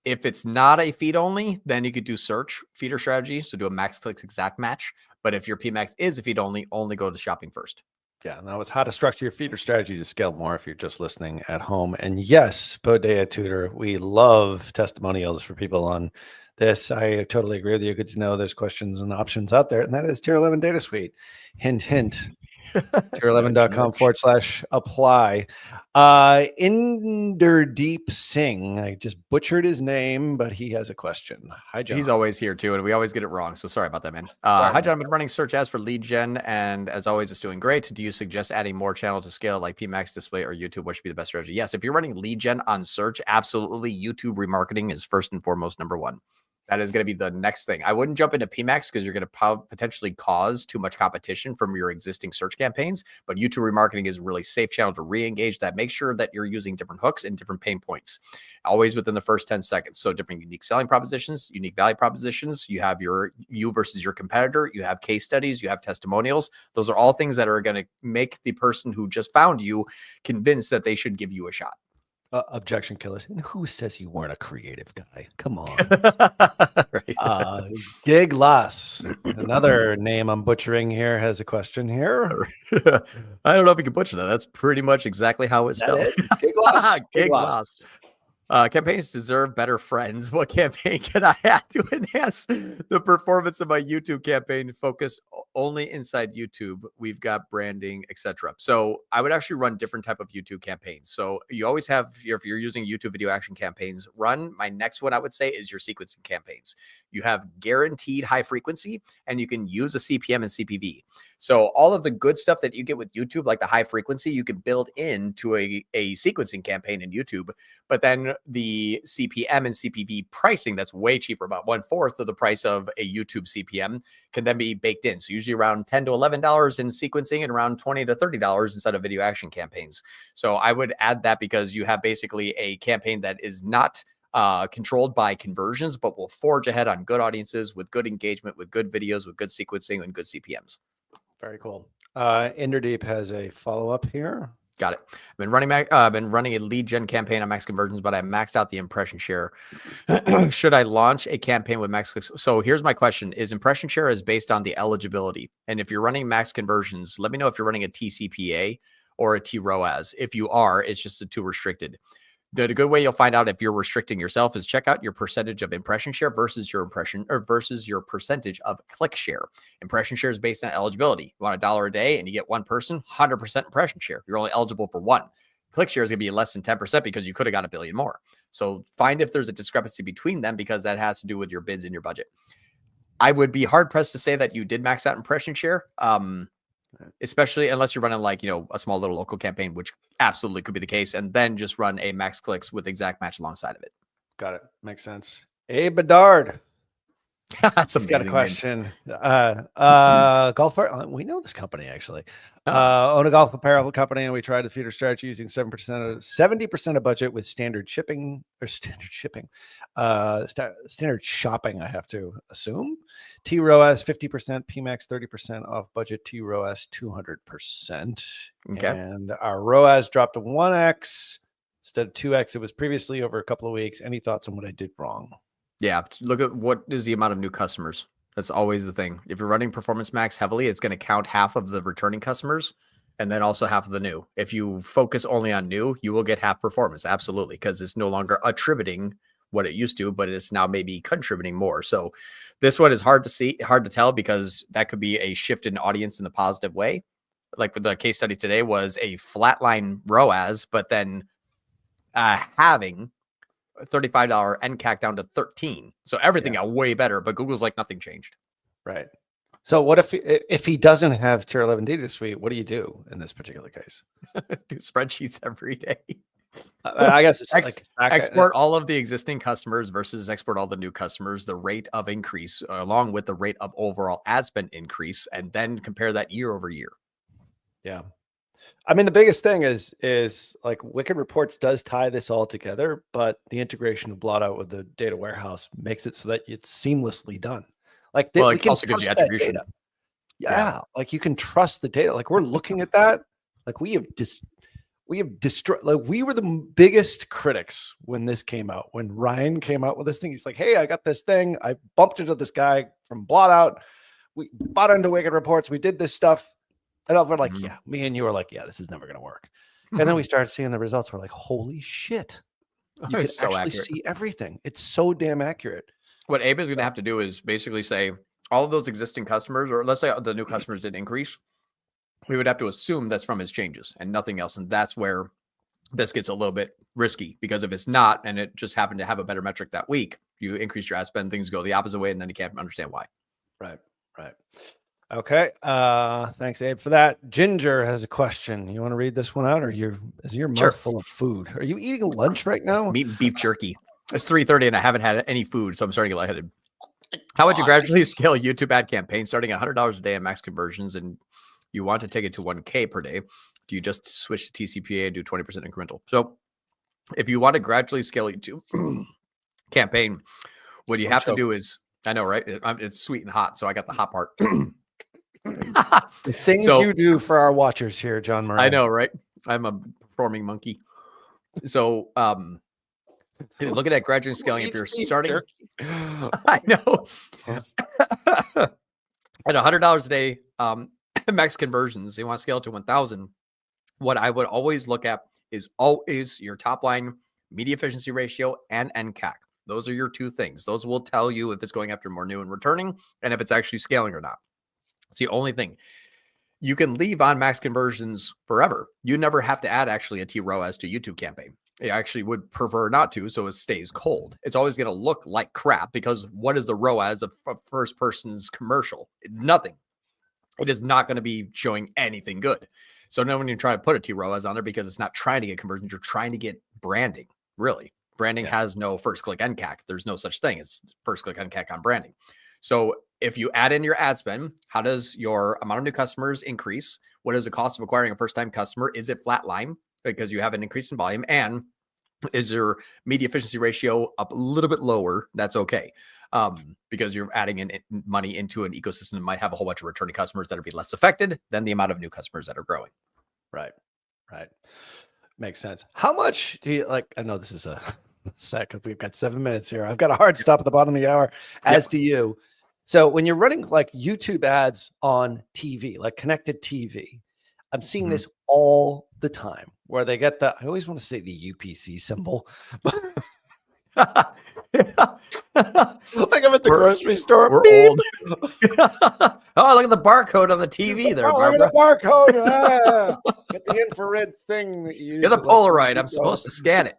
if it's not a feed only, then you could do search feeder strategy. So do a max clicks exact match. But if your PMAX is a feed only go to shopping first. Yeah. Now it's how to structure your feeder strategy to scale more if you're just listening at home. And yes, Bodea Tutor, we love testimonials for people on this. I totally agree with you. Good to know there's questions and options out there. And that is tier 11 data suite. Hint, hint. tier11.com/apply. Inderdeep Singh. I just butchered his name, but he has a question. Hi, John. He's always here too, and we always get it wrong. So sorry about that, man. Hi, John. I've been running search ads for lead gen, and as always, it's doing great. Do you suggest adding more channel to scale like PMAX, display, or YouTube? What should be the best strategy? Yes, if you're running lead gen on search, absolutely. YouTube remarketing is first and foremost number 1. That is going to be the next thing. I wouldn't jump into PMAX because you're going to potentially cause too much competition from your existing search campaigns. But YouTube remarketing is a really safe channel to re-engage that. Make sure that you're using different hooks and different pain points, always within the first 10 seconds. So different unique selling propositions, unique value propositions. You have you versus your competitor. You have case studies. You have testimonials. Those are all things that are going to make the person who just found you convinced that they should give you a shot. Objection killers. And who says you weren't a creative guy? Come on. Right. Gig Loss, another name I'm butchering here, has a question here. I don't know if you can butcher that. That's pretty much exactly how it's spelled. Gig Loss. Gig loss. Campaigns deserve better friends. What campaign can I add to enhance the performance of my YouTube campaign? Focus only inside YouTube. We've got branding, etc. So I would actually run different type of YouTube campaigns. So you always have, if you're using YouTube video action campaigns, run. My next one I would say is your sequencing campaigns. You have guaranteed high frequency, and you can use a CPM and CPV. So all of the good stuff that you get with YouTube, like the high frequency, you can build into a sequencing campaign in YouTube. But then the CPM and CPV pricing, that's way cheaper, about 1/4 of the price of a YouTube CPM, can then be baked in. So usually around $10 to $11 in sequencing and around $20 to $30 inside of video action campaigns. So I would add that because you have basically a campaign that is not controlled by conversions, but will forge ahead on good audiences with good engagement, with good videos, with good sequencing and good CPMs. Very cool. Enderdeep has a follow-up here. Got it. I've been running a lead gen campaign on max conversions, but I maxed out the impression share. Should I launch a campaign with max clicks? So here's my question: is impression share is based on the eligibility? And if you're running max conversions, let me know if you're running a TCPA or a TROAS. If you are, it's just a too restricted. The good way you'll find out if you're restricting yourself is check out your percentage of impression share versus your percentage of click share. Impression share is based on eligibility. You want $1 a day and you get one person, 100% impression share. You're only eligible for one. Click share is going to be less than 10% because you could have got 1 billion more. So find if there's a discrepancy between them, because that has to do with your bids and your budget. I would be hard pressed to say that you did max out impression share. Especially unless you're running like, a small little local campaign, which absolutely could be the case, and then just run a max clicks with exact match alongside of it. Got it. Makes sense. Abe Bedard. That's He's got a question. Golf. We know this company actually. Own a golf apparel company, and we tried the feeder strategy using 70% of budget with standard shipping. Standard shopping. I have to assume. TROAS 50%, PMAX 30% off budget. TROAS 200%. Okay. And our ROAS dropped to 1x instead of 2x. It was previously over a couple of weeks. Any thoughts on what I did wrong? Yeah, look at what is the amount of new customers. That's always the thing. If you're running Performance Max heavily, it's going to count half of the returning customers and then also half of the new. If you focus only on new, you will get half performance. Absolutely. Because it's no longer attributing what it used to, but it's now maybe contributing more. So this one is hard to tell, because that could be a shift in audience in the positive way. Like with the case study today was a flatline ROAS, but then having $35 NCAC down to 13. So everything got way better, but Google's like nothing changed. Right. So what if he doesn't have tier 11 data suite? What do you do in this particular case? Do spreadsheets every day. I guess it's export all of the existing customers versus export all the new customers, the rate of increase along with the rate of overall ad spend increase, and then compare that year over year. Yeah. I mean, the biggest thing is like Wicked Reports does tie this all together, but the integration of Blotout with the data warehouse makes it so that it's seamlessly done. Like, it also gives you attribution. Yeah, like you can trust the data. Like, we're looking at that. Like, we have destroyed. Like, we were the biggest critics when this came out. When Ryan came out with this thing, he's like, "Hey, I got this thing. I bumped into this guy from Blotout. We bought into Wicked Reports. We did this stuff." And we're like, yeah, me and you were like, yeah, this is never going to work. And then we started seeing the results. We're like, holy shit. You can actually see everything. It's so damn accurate. What Abe is going to have to do is basically say all of those existing customers, or let's say the new customers did increase, we would have to assume that's from his changes and nothing else. And that's where this gets a little bit risky, because if it's not, and it just happened to have a better metric that week, you increase your ad spend, things go the opposite way, and then you can't understand why. Right. Okay. Thanks, Abe, for that. Ginger has a question. You want to read this one out, or is your mouth full of food? Are you eating lunch right now? I'm eating beef jerky. It's 3:30 and I haven't had any food, so I'm starting to get lightheaded. How would you gradually scale a YouTube ad campaign starting at $100 a day at max conversions, and you want to take it to 1K per day? Do you just switch to TCPA and do 20% incremental? So if you want to gradually scale YouTube campaign, what you have to do is, I know, right? It's sweet and hot, so I got the hot part. The things you do for our watchers here, John Moran. I know, right? I'm a performing monkey. So Looking at gradually scaling, if you're Beef starting, jerky. I know, at $100 a day, max conversions, they want to scale to 1,000. What I would always look at is always your top line media efficiency ratio and NCAC. Those are your two things. Those will tell you if it's going after more new and returning and if it's actually scaling or not. It's the only thing. You can leave on max conversions forever. You never have to add actually a TROAS to YouTube campaign. I actually would prefer not to, so it stays cold. It's always going to look like crap because what is the ROAS of a first person's commercial? It's nothing. It is not going to be showing anything good. So no one can try to put a TROAS on there because it's not trying to get conversions. You're trying to get branding, really. Branding has no first click NCAC. There's no such thing as first click NCAC on branding. So if you add in your ad spend, how does your amount of new customers increase? What is the cost of acquiring a first-time customer? Is it flatline because you have an increase in volume? And is your media efficiency ratio up a little bit lower? That's okay. Because you're adding in money into an ecosystem that might have a whole bunch of returning customers that will be less affected than the amount of new customers that are growing. Right. Makes sense. How much do you like? I know this is a second. We've got 7 minutes here. I've got a hard stop at the bottom of the hour, as do you. So when you're running like YouTube ads on TV, like connected TV, I'm seeing this all the time where they get I always want to say the UPC symbol. Like I'm at the grocery store. We're old. Oh, look at the barcode on the TV there, Barbara. Look at the barcode. Get the infrared thing that you use. You're the Polaroid. I'm supposed to scan it.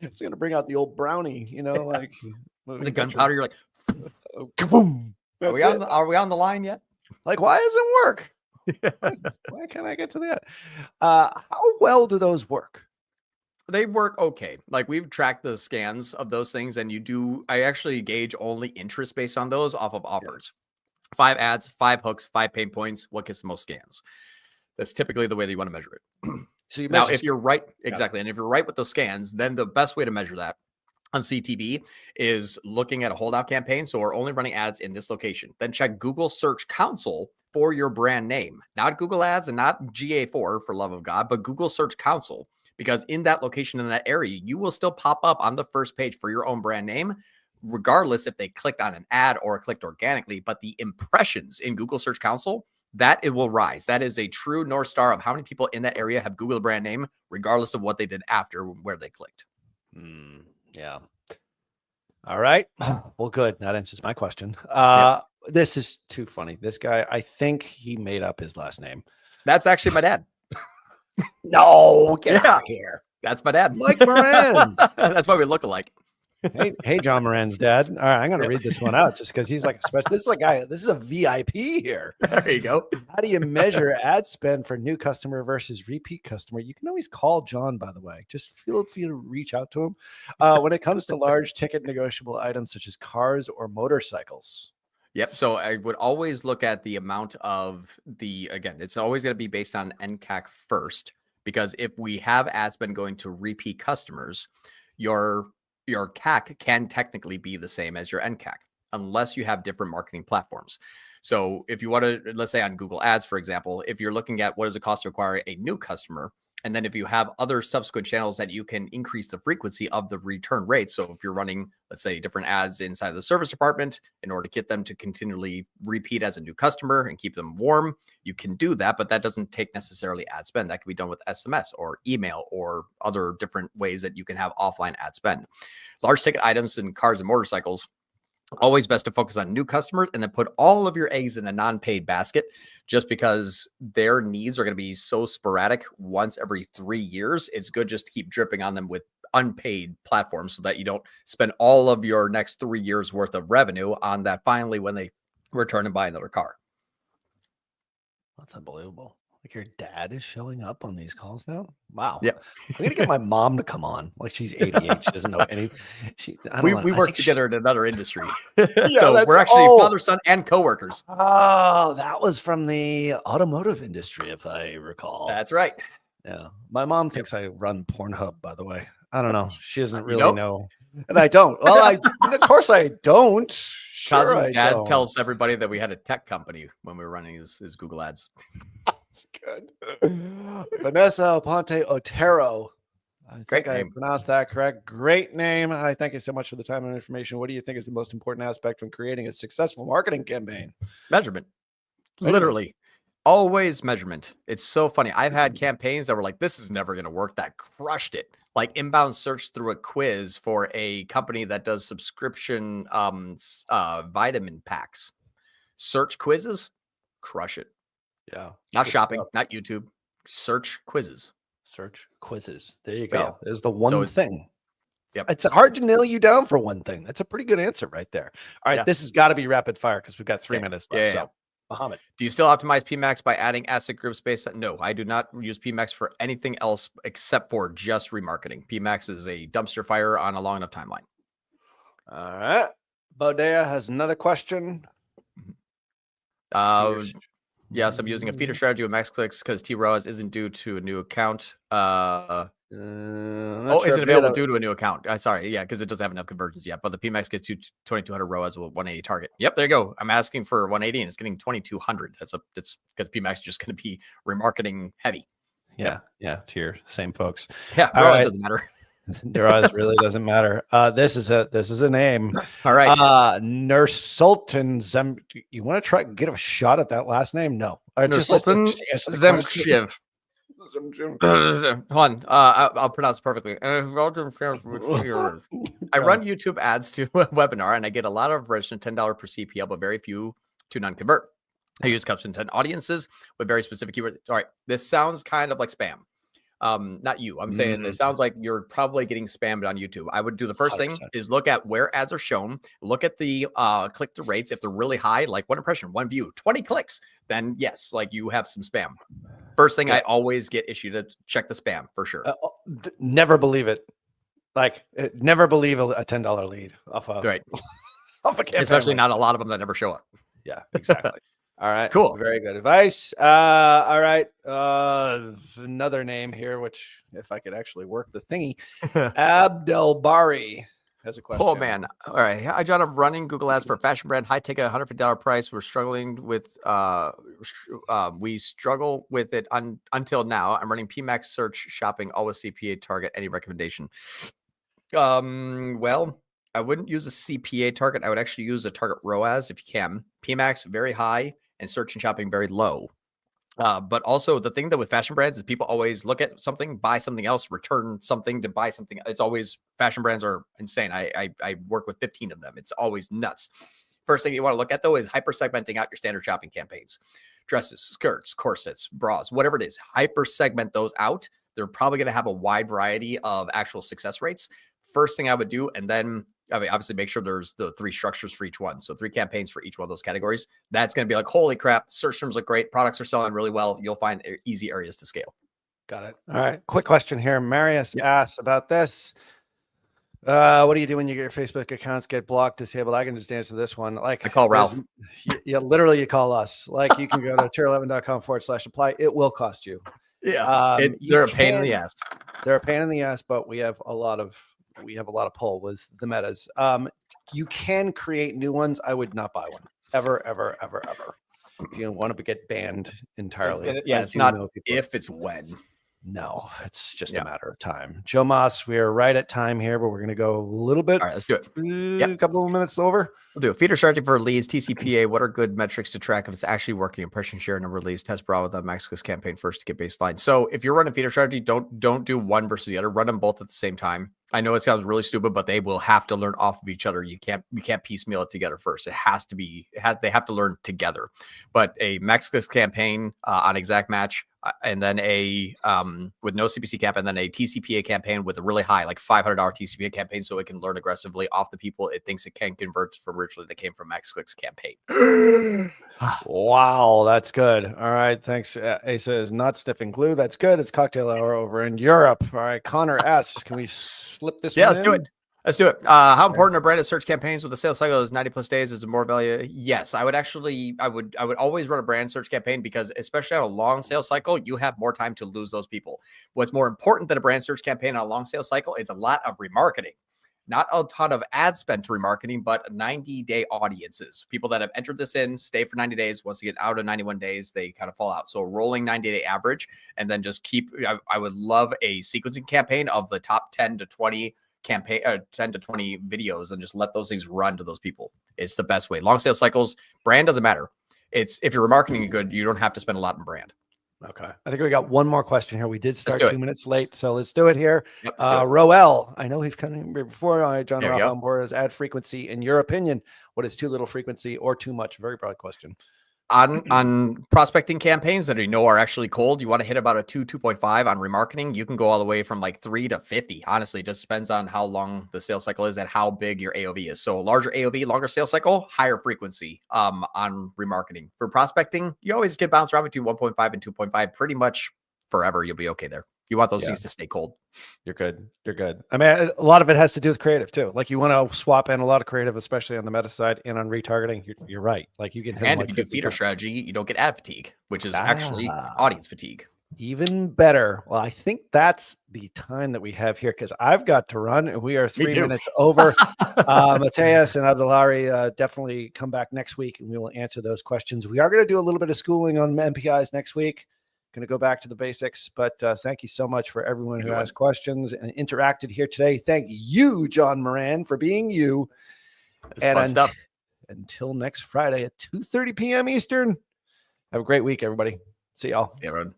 It's going to bring out the old brownie, like the gunpowder. You're like, kaboom. Are we on the line yet? Like, why doesn't it work? Why can't I get to that? How well do those work? They work okay. Like we've tracked the scans of those things, and I actually gauge only interest based on those off of offers. 5 ads, 5 hooks, 5 pain points. What gets the most scans? That's typically the way that you want to measure it. So now, if you're right, exactly, and if you're right with those scans, then the best way to measure that on CTV is looking at a holdout campaign. So we're only running ads in this location. Then check Google Search Console for your brand name, not Google Ads and not GA4 for love of God, but Google Search Console, because in that location, in that area, you will still pop up on the first page for your own brand name, regardless if they clicked on an ad or clicked organically. But the impressions in Google Search Console, that it will rise. That is a true North Star of how many people in that area have Googled brand name, regardless of what they did after where they clicked. Yeah. All right. Well, good. That answers my question. This is too funny. This guy, I think he made up his last name. That's actually my dad. No, get out of here. That's my dad. Mike Moran. That's why we look alike. Hey, John Moran's dad. All right, I'm going to read this one out just because he's like a special. This is a VIP here. There you go. How do you measure ad spend for new customer versus repeat customer? You can always call John, by the way. Just feel free to reach out to him. When it comes to large ticket negotiable items such as cars or motorcycles. Yep. So I would always look at the amount of again, it's always going to be based on NCAC first, because if we have ad spend going to repeat customers, your CAC can technically be the same as your NCAC unless you have different marketing platforms. So if you want to, let's say on Google Ads, for example, if you're looking at what does it cost to acquire a new customer, and then if you have other subsequent channels that you can increase the frequency of the return rate. So if you're running, let's say, different ads inside of the service department in order to get them to continually repeat as a new customer and keep them warm, you can do that, but that doesn't take necessarily ad spend. That can be done with SMS or email or other different ways that you can have offline ad spend. Large ticket items in cars and motorcycles, always best to focus on new customers and then put all of your eggs in a non-paid basket, just because their needs are going to be so sporadic once every 3 years. It's good just to keep dripping on them with unpaid platforms so that you don't spend all of your next 3 years worth of revenue on that finally when they return and buy another car. That's unbelievable. Like your dad is showing up on these calls now. Wow. Yeah. I'm going to get my mom to come on. Like she's 88. She doesn't know any. We work together in another industry. Yeah, so we're actually father, son, and coworkers. Oh, that was from the automotive industry, if I recall. That's right. Yeah. My mom thinks I run Pornhub, by the way. I don't know. She doesn't really know. And I don't. Well, of course I don't. Sure, Dad tells everybody that we had a tech company when we were running his Google Ads. That's good. Vanessa Ponte Otero I Great think I name. pronounced that correct. Great name. I thank you so much for the time and information. What do you think is the most important aspect when creating a successful marketing campaign? Measurement. Measurement. Literally. Always measurement. It's so funny. I've had campaigns that were like, this is never going to work, that crushed it. Like inbound search through a quiz for a company that does subscription vitamin packs. Search quizzes, crush it. Yeah. Not Good shopping, stuff. not YouTube. Search quizzes. Search quizzes. There you But go. yeah. There's the one So thing. Yep. It's hard to nail you down for one thing. That's a pretty good answer right there. All right. Yeah. This has got to be rapid fire because we've got 3 Okay. minutes left. Yeah. So, Muhammad. Do you still optimize PMAX by adding asset groups based on? No, I do not use PMAX for anything else except for just remarketing. PMAX is a dumpster fire on a long enough timeline. All right. Bodea has another question. Yes, I'm using a feeder strategy with max clicks because T-ROAS isn't due to a new account. Is it available due to a new account? Sorry, yeah, because it doesn't have enough conversions yet. But the PMAX gets to 2,200 ROAS with 180 target. Yep, there you go. I'm asking for 180 and it's getting 2,200. It's because PMAX is just going to be remarketing heavy. Yeah, yeah, to your same folks. Yeah, ROAS doesn't matter. ROAS really doesn't matter. This is a name. All right. Nurse Sultan Zem. You want to try get a shot at that last name? No. Nurse Sultan Zemchiv. Hold on. I'll pronounce it perfectly. I run YouTube ads to a webinar and I get a lot of registered $10 per CPL, but very few to none convert. I use custom intent audiences with very specific keywords. All right. This sounds kind of like spam. Not you. I'm saying it sounds like you're probably getting spammed on YouTube. I would do the first 100%. Thing is look at where ads are shown, look at the click-through rates. If they're really high, like 1 impression, 1 view, 20 clicks, then yes, like you have some spam. First thing I always get issued to check the spam for sure. Never believe it. Like never believe a $10 lead off of right. off a especially not a lot of them that never show up. Yeah, exactly. All right. Cool. Very good advice. All right. Another name here, which if I could actually work the thingy, Abdel Bari has a question. Oh man. All right. Hi, John. I'm running Google ads for a fashion brand, high ticket, $150 price. We're struggling with, we struggle with it until now. I'm running PMAX search shopping, always CPA target. Any recommendation? Well, I wouldn't use a CPA target. I would actually use a target ROAS if you can. PMAX very high and search and shopping very low. But also the thing that with fashion brands is people always look at something, buy something else, return something to buy something. It's always fashion brands are insane. I work with 15 of them. It's always nuts. First thing you want to look at though is hyper segmenting out your standard shopping campaigns, dresses, skirts, corsets, bras, whatever it is, hyper segment those out. They're probably going to have a wide variety of actual success rates. First thing I would do, and then obviously make sure there's the 3 structures for each one. So 3 campaigns for each one of those categories. That's going to be like, holy crap, search terms look great. Products are selling really well. You'll find easy areas to scale. Got it. All right. Quick question here. Marius asks about this. What do you do when you get your Facebook accounts get blocked, disabled? I can just answer this one. Like I call Ralph. Literally you call us. Like you can go to tier11.com/apply. It will cost you. Yeah. They're a pain in the ass. They're a pain in the ass, but we have a lot of pull with the metas. You can create new ones. I would not buy one ever, ever, ever, ever. If you want to get banned entirely. It's not if, it's when. No, it's just a matter of time. Joe Moss, we are right at time here, but we're going to go a little bit. All right, let's do it. A couple of minutes over. We'll do a feeder strategy for leads, TCPA. What are good metrics to track if it's actually working? Impression share, number of leads, test broad with the Maxicus campaign first to get baseline. So if you're running feeder strategy, don't do one versus the other. Run them both at the same time. I know it sounds really stupid, but they will have to learn off of each other. You can't piecemeal it together first. It has to be, they have to learn together. But a Maxicus campaign on exact match, and then a with no CPC cap, and then a TCPA campaign with a really high, like $500 TCPA campaign, so it can learn aggressively off the people it thinks it can convert from originally that came from MaxClick's campaign. Wow, that's good. All right, thanks. Asa is not sniffing glue. That's good. It's cocktail hour over in Europe. All right, Connor S. Can we slip this? Yeah, let's do it. Let's do it. How important are branded search campaigns with the sales cycle is 90+ days? Is it more value? Yes, I would always run a brand search campaign because especially on a long sales cycle, you have more time to lose those people. What's more important than a brand search campaign on a long sales cycle is a lot of remarketing. not a ton of ad spend to remarketing, but 90-day audiences. People that have entered this in, stay for 90 days. Once they get out of 91 days, they kind of fall out. So rolling 90-day average, and then just keep, I would love a sequencing campaign of the top 10 to 20 campaign, 10 to 20 videos, and just let those things run to those people. It's the best way. Long sales cycles, brand doesn't matter. It's if you're remarketing good, you don't have to spend a lot in brand. Okay. I think we got one more question here. We did start do 2 minutes late, so let's do it here. Yep, Roel, I know we've come in before. John There we Moran go. on board as ad frequency. In your opinion, what is too little frequency or too much? Very broad question. On prospecting campaigns that you know are actually cold, you want to hit about a 2.5. On remarketing, you can go all the way from like 3 to 50. Honestly, it just depends on how long the sales cycle is and how big your AOV is. So larger AOV, longer sales cycle, higher frequency on remarketing. For prospecting, you always get bounced around between 1.5 and 2.5 pretty much forever. You'll be okay there. You want those things to stay cold. You're good. You're good. I mean, a lot of it has to do with creative too. Like you want to swap in a lot of creative, especially on the meta side and on retargeting. You're right. Like you can hit And like if you do feeder strategy, you don't get ad fatigue, which is actually audience fatigue. Even better. Well, I think that's the time that we have here because I've got to run and we are 3 minutes over. Mateus and Abdullari, definitely come back next week and we will answer those questions. We are going to do a little bit of schooling on MPIs next week. Going to go back to the basics, but thank you so much for everyone who asked questions and interacted here today. Thank you, John Moran, for being you. And fun stuff. Until next Friday at 2:30 p.m. Eastern, have a great week, everybody. See y'all. See you, everyone.